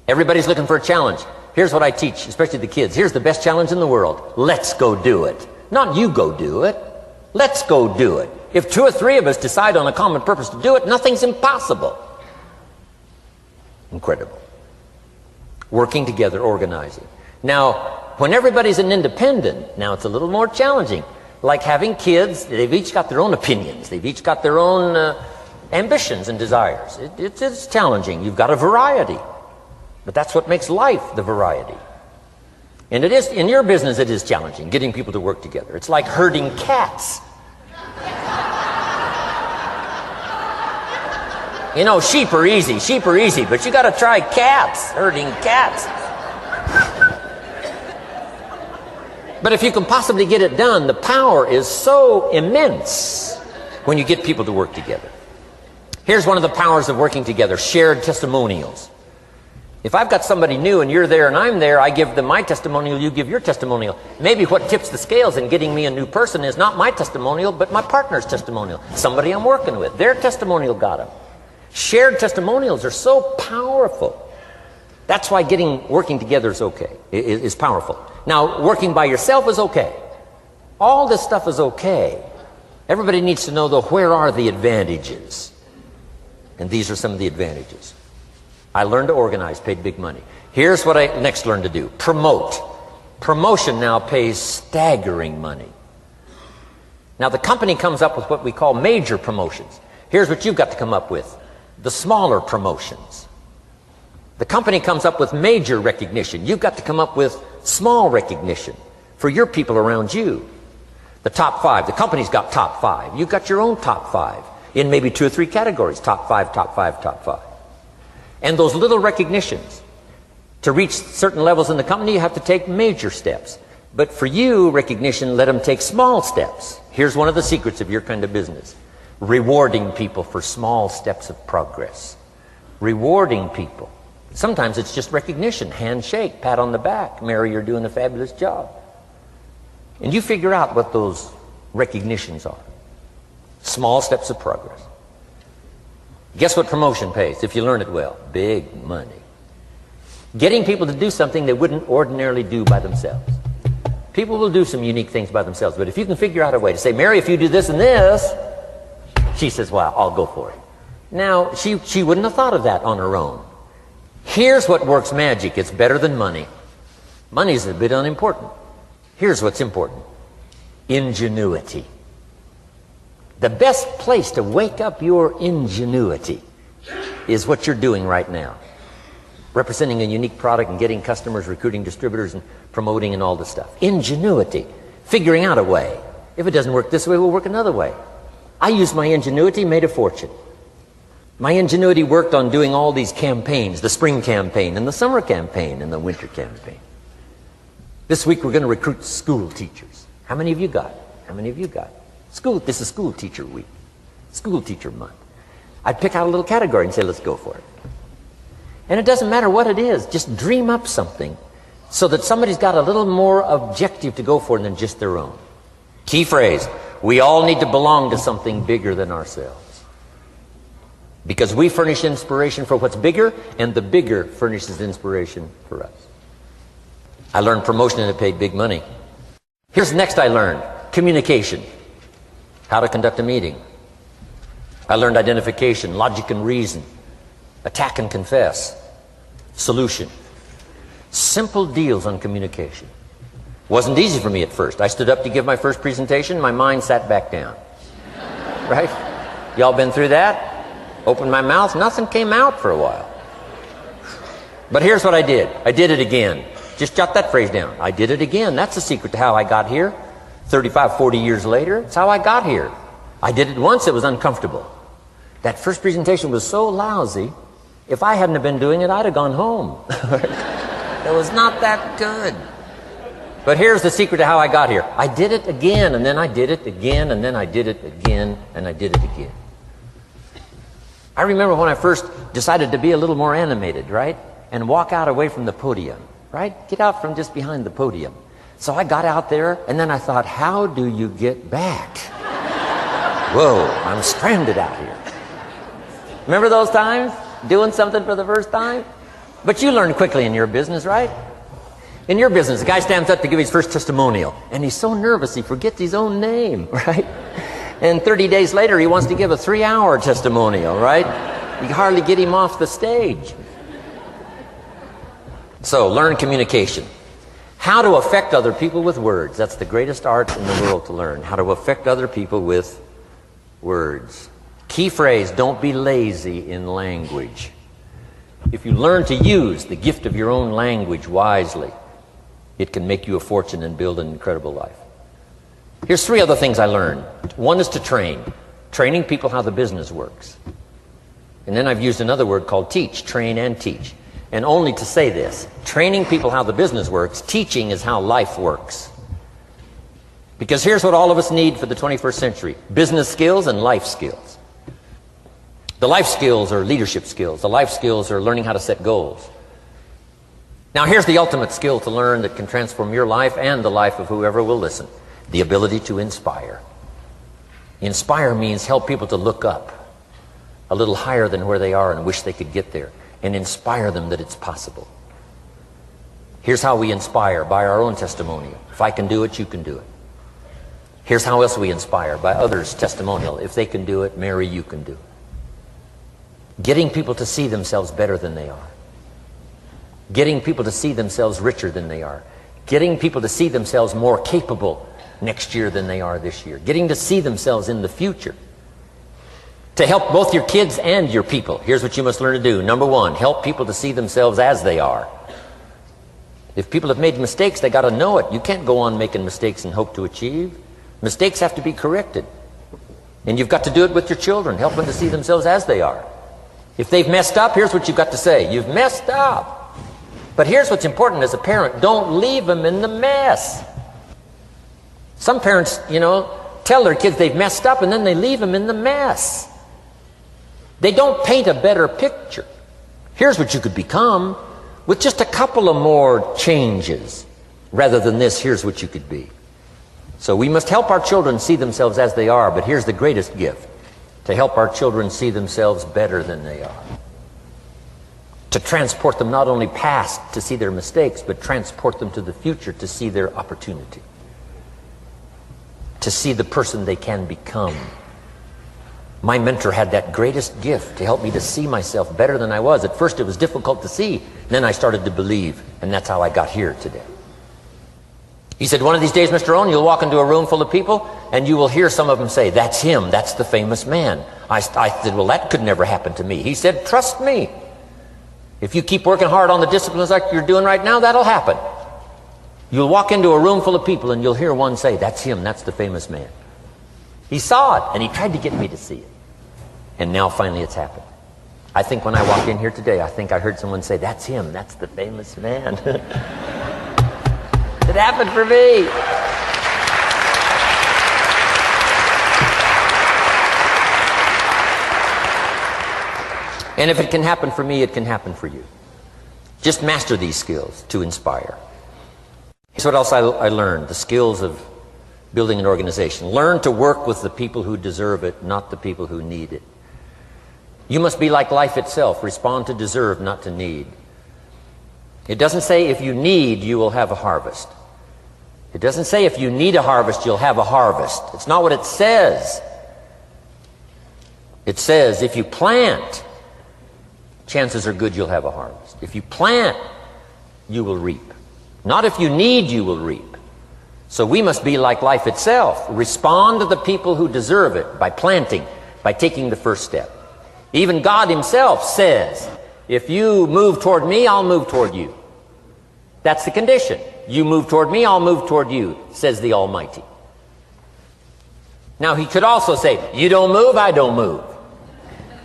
Everybody's looking for a challenge. Here's what I teach, especially the kids. Here's the best challenge in the world. Let's go do it. Not you go do it. Let's go do it. If 2 or 3 of us decide on a common purpose to do it, nothing's impossible. Incredible. Working together, organizing. Now, when everybody's an independent, now it's a little more challenging. Like having kids, they've each got their own opinions. They've each got their own ambitions and desires. It's challenging. You've got a variety. But that's what makes life the variety. And it is, in your business, it is challenging, getting people to work together. It's like herding cats. You know, sheep are easy, but you got to try cats, herding cats. But if you can possibly get it done, the power is so immense when you get people to work together. Here's one of the powers of working together: shared testimonials. If I've got somebody new and you're there and I'm there, I give them my testimonial, you give your testimonial. Maybe what tips the scales in getting me a new person is not my testimonial, but my partner's testimonial. Somebody I'm working with, their testimonial got them. Shared testimonials are so powerful. That's why working together is okay, is powerful. Now, working by yourself is okay. All this stuff is okay. Everybody needs to know, though, where are the advantages? And these are some of the advantages. I learned to organize, paid big money. Here's what I next learned to do: promote. Promotion now pays staggering money. Now, the company comes up with what we call major promotions. Here's what you've got to come up with: the smaller promotions. The company comes up with major recognition. You've got to come up with small recognition for your people around you. The top 5. The company's got top 5. You've got your own top 5 in maybe 2 or 3 categories: top 5, top 5, top 5. And those little recognitions, to reach certain levels in the company, you have to take major steps. But for you, recognition, let them take small steps. Here's one of the secrets of your kind of business: rewarding people for small steps of progress. Rewarding people. Sometimes it's just recognition, handshake, pat on the back: Mary, you're doing a fabulous job. And you figure out what those recognitions are. Small steps of progress. Guess what promotion pays, if you learn it well? Big money. Getting people to do something they wouldn't ordinarily do by themselves. People will do some unique things by themselves, but if you can figure out a way to say, Mary, if you do this and this, she says, well, I'll go for it. Now, she wouldn't have thought of that on her own. Here's what works magic. It's better than money. Money's a bit unimportant. Here's what's important: ingenuity. The best place to wake up your ingenuity is what you're doing right now. Representing a unique product and getting customers, recruiting distributors, and promoting and all this stuff. Ingenuity. Figuring out a way. If it doesn't work this way, we'll work another way. I used my ingenuity, made a fortune. My ingenuity worked on doing all these campaigns: the spring campaign and the summer campaign and the winter campaign. This week we're going to recruit school teachers. How many of you got? How many of you got? This is school teacher week. School teacher month. I'd pick out a little category and say, let's go for it. And it doesn't matter what it is. Just dream up something so that somebody's got a little more objective to go for than just their own. Key phrase: we all need to belong to something bigger than ourselves. Because we furnish inspiration for what's bigger, and the bigger furnishes inspiration for us. I learned promotion and it paid big money. Here's the next I learned: communication. How to conduct a meeting. I learned identification, logic and reason, attack and confess, solution. Simple deals on communication. Wasn't easy for me at first. I stood up to give my first presentation, my mind sat back down. Right? Y'all been through that? Opened my mouth, nothing came out for a while. But here's what I did. I did it again. Just jot that phrase down. I did it again. That's the secret to how I got here. 35, 40 years later, it's how I got here. I did it once, it was uncomfortable. That first presentation was so lousy, if I hadn't have been doing it, I'd have gone home. It was not that good. But here's the secret to how I got here. I did it again, and then I did it again, and then I did it again, and I did it again. I remember when I first decided to be a little more animated, right? And walk out away from the podium, right? Get out from just behind the podium. So I got out there, and then I thought, how do you get back? Whoa, I'm stranded out here. Remember those times? Doing something for the first time? But you learn quickly in your business, right? In your business, the guy stands up to give his first testimonial, and he's so nervous he forgets his own name, right? And 30 days later, he wants to give a 3-hour testimonial, right? You hardly get him off the stage. So, learn communication. How to affect other people with words. That's the greatest art in the world to learn. How to affect other people with words. Key phrase: don't be lazy in language. If you learn to use the gift of your own language wisely, it can make you a fortune and build an incredible life. Here's 3 other things I learned. One is to train. Training people how the business works. And then I've used another word called teach, train and teach. And only to say this, training people how the business works, teaching is how life works. Because here's what all of us need for the 21st century: business skills and life skills. The life skills are leadership skills. The life skills are learning how to set goals. Now here's the ultimate skill to learn that can transform your life and the life of whoever will listen: the ability to inspire. Inspire means help people to look up a little higher than where they are and wish they could get there, and inspire them that it's possible. Here's how we inspire: by our own testimonial. If I can do it, you can do it. Here's how else we inspire: by others' testimonial. If they can do it, Mary, you can do it. Getting people to see themselves better than they are. Getting people to see themselves richer than they are. Getting people to see themselves more capable next year than they are this year. Getting to see themselves in the future. To help both your kids and your people, here's what you must learn to do. Number 1, help people to see themselves as they are. If people have made mistakes, they got to know it. You can't go on making mistakes and hope to achieve. Mistakes have to be corrected. And you've got to do it with your children. Help them to see themselves as they are. If they've messed up, here's what you've got to say: you've messed up. But here's what's important as a parent: don't leave them in the mess. Some parents, tell their kids they've messed up and then they leave them in the mess. They don't paint a better picture. Here's what you could become with just a couple of more changes. Rather than this, here's what you could be. So we must help our children see themselves as they are, but here's the greatest gift: to help our children see themselves better than they are. To transport them not only past to see their mistakes, but transport them to the future to see their opportunity. To see the person they can become. My mentor had that greatest gift to help me to see myself better than I was. At first it was difficult to see, then I started to believe, and that's how I got here today. He said, one of these days, Mr. Owen, you'll walk into a room full of people and you will hear some of them say, "That's him, that's the famous man." I said, well, that could never happen to me. He said, trust me. If you keep working hard on the disciplines like you're doing right now, that'll happen. You'll walk into a room full of people and you'll hear one say, "That's him, that's the famous man." He saw it and he tried to get me to see it. And now finally it's happened. I think when I walked in here today, I think I heard someone say, "That's him, that's the famous man." It happened for me. And if it can happen for me, it can happen for you. Just master these skills to inspire. Here's what else I learned: the skills of building an organization. Learn to work with the people who deserve it, not the people who need it. You must be like life itself. Respond to deserve, not to need. It doesn't say if you need, you will have a harvest. It doesn't say if you need a harvest, you'll have a harvest. It's not what it says. It says if you plant, chances are good you'll have a harvest. If you plant, you will reap. Not if you need, you will reap. So we must be like life itself. Respond to the people who deserve it by planting, by taking the first step. Even God himself says, if you move toward me, I'll move toward you. That's the condition. You move toward me, I'll move toward you, says the Almighty. Now he could also say, you don't move, I don't move.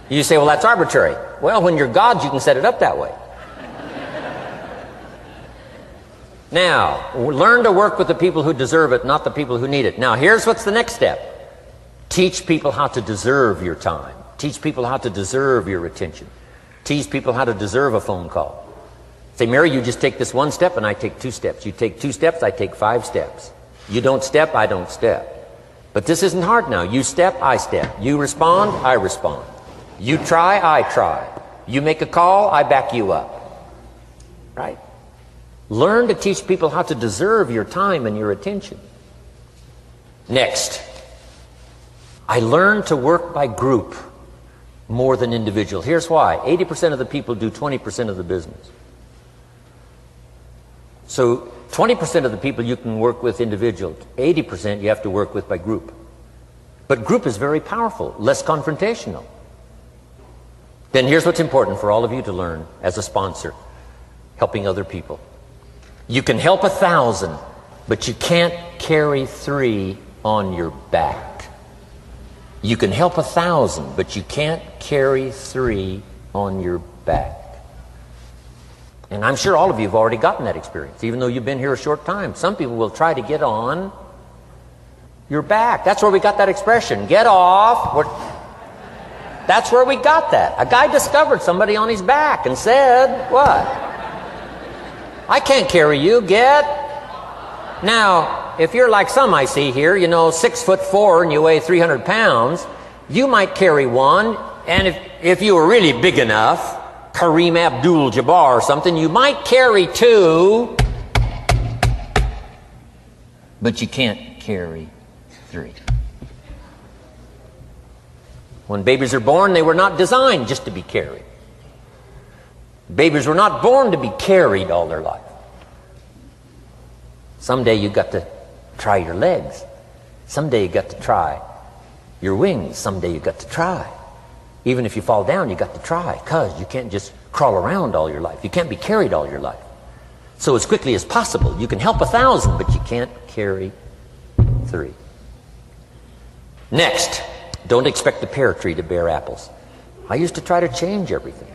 You say, well, that's arbitrary. Well, when you're God, you can set it up that way. Now, learn to work with the people who deserve it, not the people who need it. Now, here's what's the next step. Teach people how to deserve your time. Teach people how to deserve your attention. Teach people how to deserve a phone call. Say, Mary, you just take this one step and I take 2 steps. You take 2 steps, I take 5 steps. You don't step, I don't step. But this isn't hard now. You step, I step. You respond, I respond. You try, I try. You make a call, I back you up. Right? Learn to teach people how to deserve your time and your attention. Next, I learned to work by group more than individual. Here's why. 80% of the people do 20% of the business. So 20% of the people you can work with individual. 80% you have to work with by group. But group is very powerful, less confrontational. Then here's what's important for all of you to learn as a sponsor, helping other people. You can help 1,000, but you can't carry 3 on your back. You can help 1,000, but you can't carry 3 on your back. And I'm sure all of you have already gotten that experience, even though you've been here a short time. Some people will try to get on your back. That's where we got that expression, get off. That's where we got that. A guy discovered somebody on his back and said, what? I can't carry you, get. Now, if you're like some I see here, 6'4" and you weigh 300 pounds, you might carry one, and if you were really big enough, Kareem Abdul-Jabbar or something, you might carry 2, but you can't carry 3. When babies are born, they were not designed just to be carried. Babies were not born to be carried all their life. Someday you got to try your legs. Someday you got to try your wings. Someday you got to try. Even if you fall down, you got to try, because you can't just crawl around all your life. You can't be carried all your life. So as quickly as possible, you can help 1,000, but you can't carry 3. Next, don't expect the pear tree to bear apples. I used to try to change everything.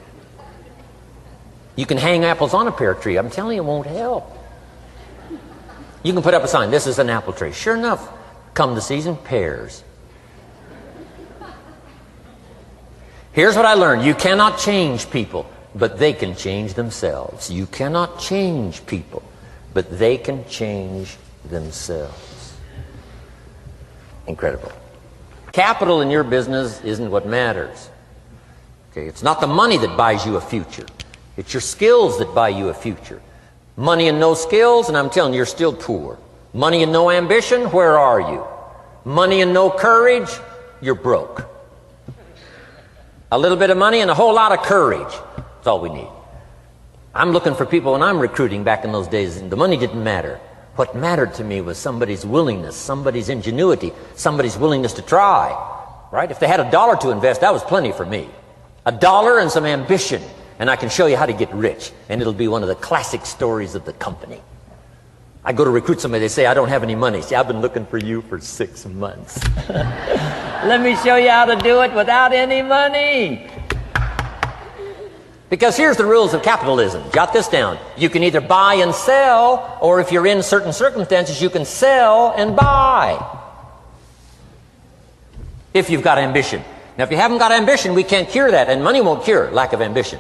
You can hang apples on a pear tree. I'm telling you, it won't help. You can put up a sign, this is an apple tree. Sure enough, come the season, pears. Here's what I learned. You cannot change people, but they can change themselves. You cannot change people, but they can change themselves. Incredible. Capital in your business isn't what matters. Okay, it's not the money that buys you a future. It's your skills that buy you a future. Money and no skills, and I'm telling you, you're still poor. Money and no ambition, where are you? Money and no courage, you're broke. A little bit of money and a whole lot of courage. That's all we need. I'm looking for people when I'm recruiting back in those days, and the money didn't matter. What mattered to me was somebody's willingness, somebody's ingenuity, somebody's willingness to try. Right? If they had $1 to invest, that was plenty for me. $1 and some ambition, and I can show you how to get rich. And it'll be one of the classic stories of the company. I go to recruit somebody, they say, I don't have any money. See, I've been looking for you for 6 months. Let me show you how to do it without any money. Because here's the rules of capitalism. Jot this down. You can either buy and sell, or if you're in certain circumstances, you can sell and buy. If you've got ambition. Now, if you haven't got ambition, we can't cure that, and money won't cure lack of ambition.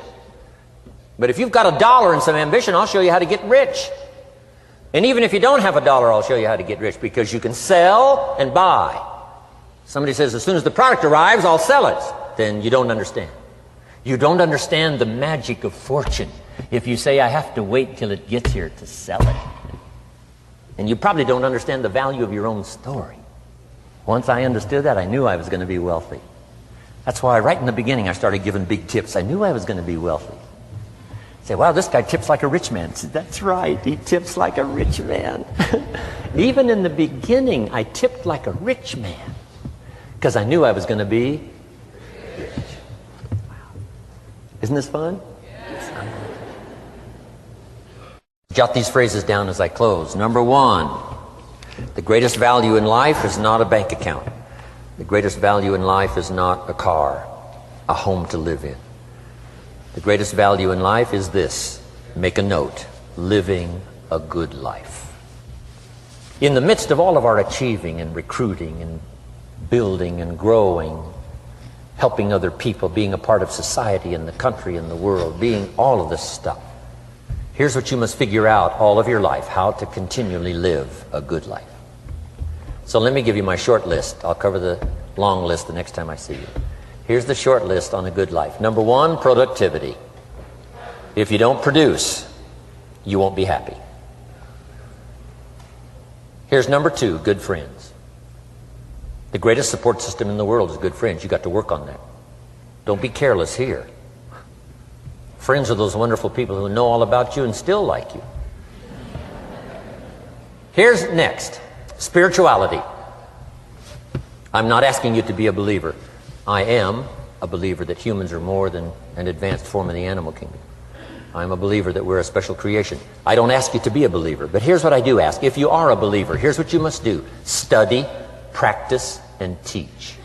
But if you've got $1 and some ambition, I'll show you how to get rich. And even if you don't have $1, I'll show you how to get rich, because you can sell and buy. Somebody says, as soon as the product arrives, I'll sell it. Then you don't understand. You don't understand the magic of fortune if you say, I have to wait till it gets here to sell it. And you probably don't understand the value of your own story. Once I understood that, I knew I was going to be wealthy. That's why right in the beginning I started giving big tips. I knew I was going to be wealthy. Say, wow, this guy tips like a rich man. I said, that's right, he tips like a rich man. Even in the beginning, I tipped like a rich man, because I knew I was going to be rich. Wow. Isn't this fun? Yes. Jot these phrases down as I close. Number 1, the greatest value in life is not a bank account. The greatest value in life is not a car, a home to live in. The greatest value in life is this. Make a note. Living a good life. In the midst of all of our achieving and recruiting and building and growing, helping other people, being a part of society and the country and the world, being all of this stuff, here's what you must figure out all of your life: how to continually live a good life. So let me give you my short list. I'll cover the long list the next time I see you. Here's the short list on a good life. Number 1, productivity. If you don't produce, you won't be happy. Here's number 2, good friends. The greatest support system in the world is good friends. You got to work on that. Don't be careless here. Friends are those wonderful people who know all about you and still like you. Here's next, spirituality. I'm not asking you to be a believer. I am, a believer that humans are more than an advanced form of the animal kingdom. I'm a believer that we're a special creation. I don't ask you to be a believer, but here's what I do ask. If you are a believer, here's what you must do. Study, practice, and teach.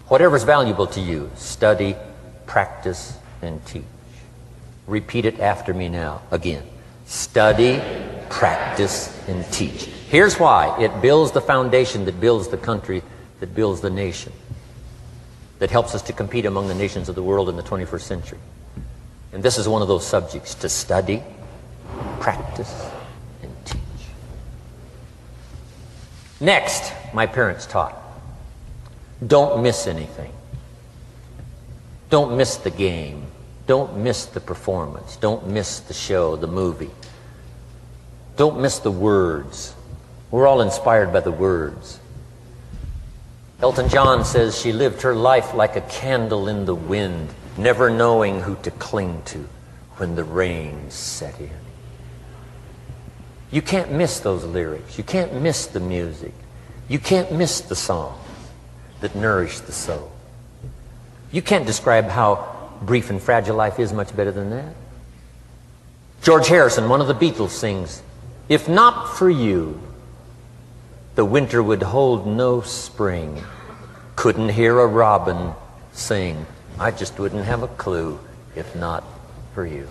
Whatever's valuable to you, study, practice, and teach. Repeat it after me now, again. Study, practice, and teach. Here's why. It builds the foundation that builds the country, that builds the nation, that helps us to compete among the nations of the world in the 21st century. And this is one of those subjects, to study, practice, and teach. Next, my parents taught, don't miss anything. Don't miss the game. Don't miss the performance. Don't miss the show, the movie. Don't miss the words. We're all inspired by the words. Elton John says she lived her life like a candle in the wind, never knowing who to cling to when the rain set in. You can't miss those lyrics. You can't miss the music. You can't miss the songs that nourish the soul. You can't describe how brief and fragile life is much better than that. George Harrison, one of the Beatles, sings, "If not for you, the winter would hold no spring. Couldn't hear a robin sing. I just wouldn't have a clue if not for you."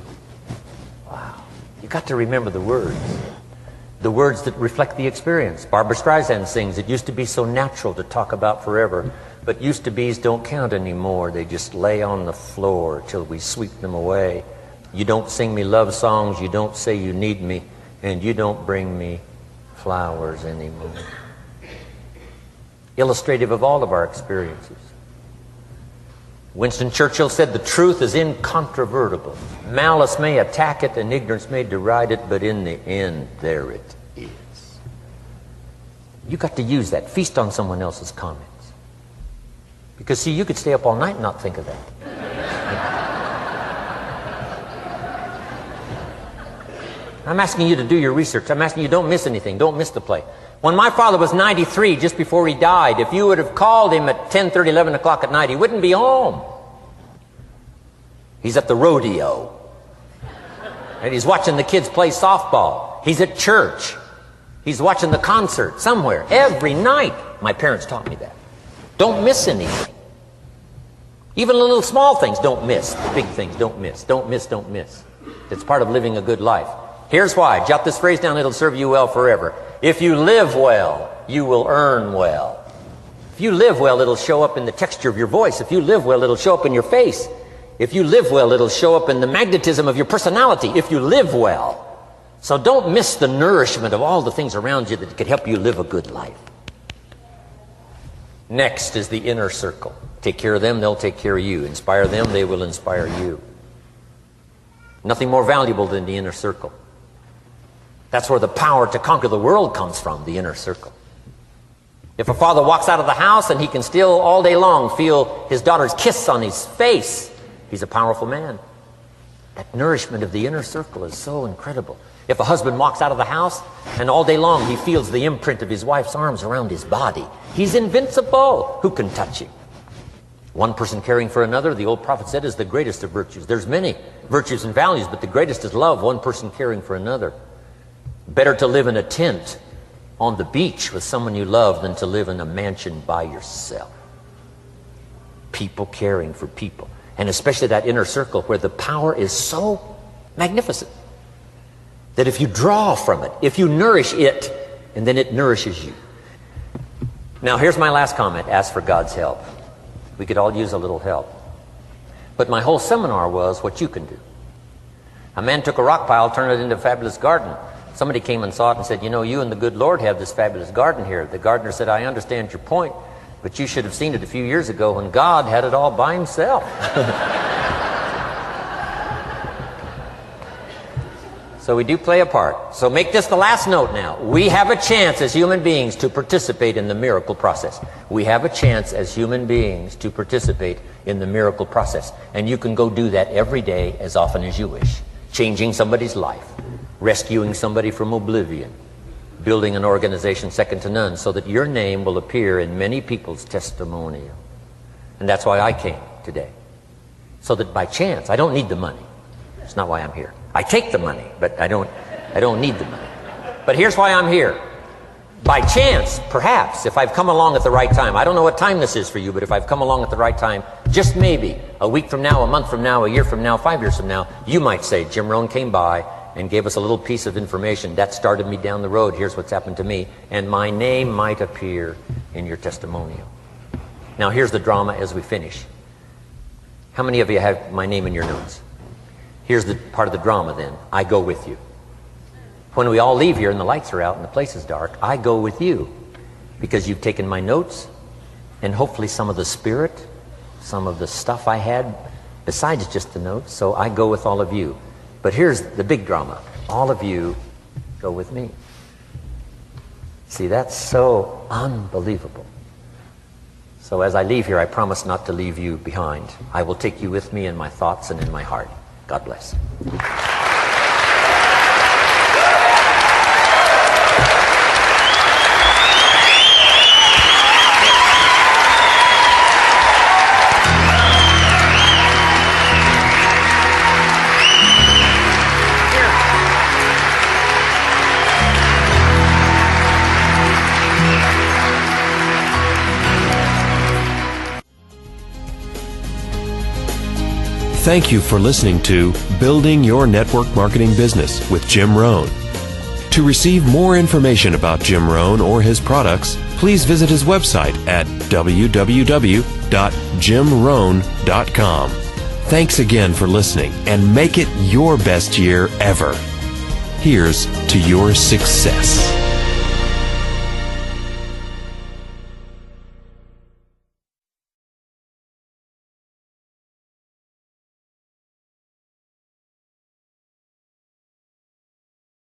Wow. You got to remember the words that reflect the experience. Barbra Streisand sings, "It used to be so natural to talk about forever, but used to be's don't count anymore. They just lay on the floor till we sweep them away. You don't sing me love songs, you don't say you need me, and you don't bring me flowers anymore." Illustrative of all of our experiences. Winston Churchill said, "The truth is incontrovertible. Malice may attack it and ignorance may deride it, but in the end, there it is." You got to use that. Feast on someone else's comments. Because, see, you could stay up all night and not think of that. I'm asking you to do your research. I'm asking you, don't miss anything. Don't miss the play. When my father was 93, just before he died, if you would have called him at 10:30, 11 o'clock at night, he wouldn't be home. He's at the rodeo. And he's watching the kids play softball. He's at church. He's watching the concert somewhere. Every night. My parents taught me that. Don't miss anything. Even the little small things, don't miss. The big things, don't miss. Don't miss, don't miss. It's part of living a good life. Here's why. Jot this phrase down, it'll serve you well forever. If you live well, you will earn well. If you live well, it'll show up in the texture of your voice. If you live well, it'll show up in your face. If you live well, it'll show up in the magnetism of your personality. If you live well. So don't miss the nourishment of all the things around you that could help you live a good life. Next is the inner circle. Take care of them, they'll take care of you. Inspire them, they will inspire you. Nothing more valuable than the inner circle. That's where the power to conquer the world comes from, the inner circle. If a father walks out of the house and he can still all day long feel his daughter's kiss on his face, he's a powerful man. That nourishment of the inner circle is so incredible. If a husband walks out of the house and all day long he feels the imprint of his wife's arms around his body, he's invincible. Who can touch him? One person caring for another, the old prophet said, is the greatest of virtues. There's many virtues and values, but the greatest is love, one person caring for another. Better to live in a tent on the beach with someone you love than to live in a mansion by yourself. People caring for people. And especially that inner circle where the power is so magnificent that if you draw from it, if you nourish it, and then it nourishes you. Now here's my last comment. Ask for God's help. We could all use a little help. But my whole seminar was what you can do. A man took a rock pile, turned it into a fabulous garden. Somebody came and saw it and said, "You know, you and the good Lord have this fabulous garden here." The gardener said, "I understand your point, but you should have seen it a few years ago when God had it all by himself." So we do play a part. So make this the last note now. We have a chance as human beings to participate in the miracle process. We have a chance as human beings to participate in the miracle process. And you can go do that every day as often as you wish. Changing somebody's life. Rescuing somebody from oblivion. Building an organization second to none so that your name will appear in many people's testimonial. And that's why I came today. so that by chance, I don't need the money. It's not why I'm here. I take the money, but I don't need the money. But here's why I'm here. By chance, perhaps, if I've come along at the right time, I don't know what time this is for you, but if I've come along at the right time, just maybe, a week from now, a month from now, a year from now, 5 years from now, you might say, Jim Rohn came by and gave us a little piece of information that started me down the road. Here's what's happened to me. And my name might appear in your testimonial. Now here's the drama as we finish. How many of you have my name in your notes? Here's the part of the drama then. I go with you. When we all leave here and the lights are out and the place is dark, I go with you because you've taken my notes and hopefully some of the spirit, some of the stuff I had besides just the notes. So I go with all of you. But here's the big drama. All of you go with me. See, that's so unbelievable. So as I leave here, I promise not to leave you behind. I will take you with me in my thoughts and in my heart. God bless. Thank you for listening to Building Your Network Marketing Business with Jim Rohn. To receive more information about Jim Rohn or his products, please visit his website at www.jimrohn.com. Thanks again for listening and make it your best year ever. Here's to your success.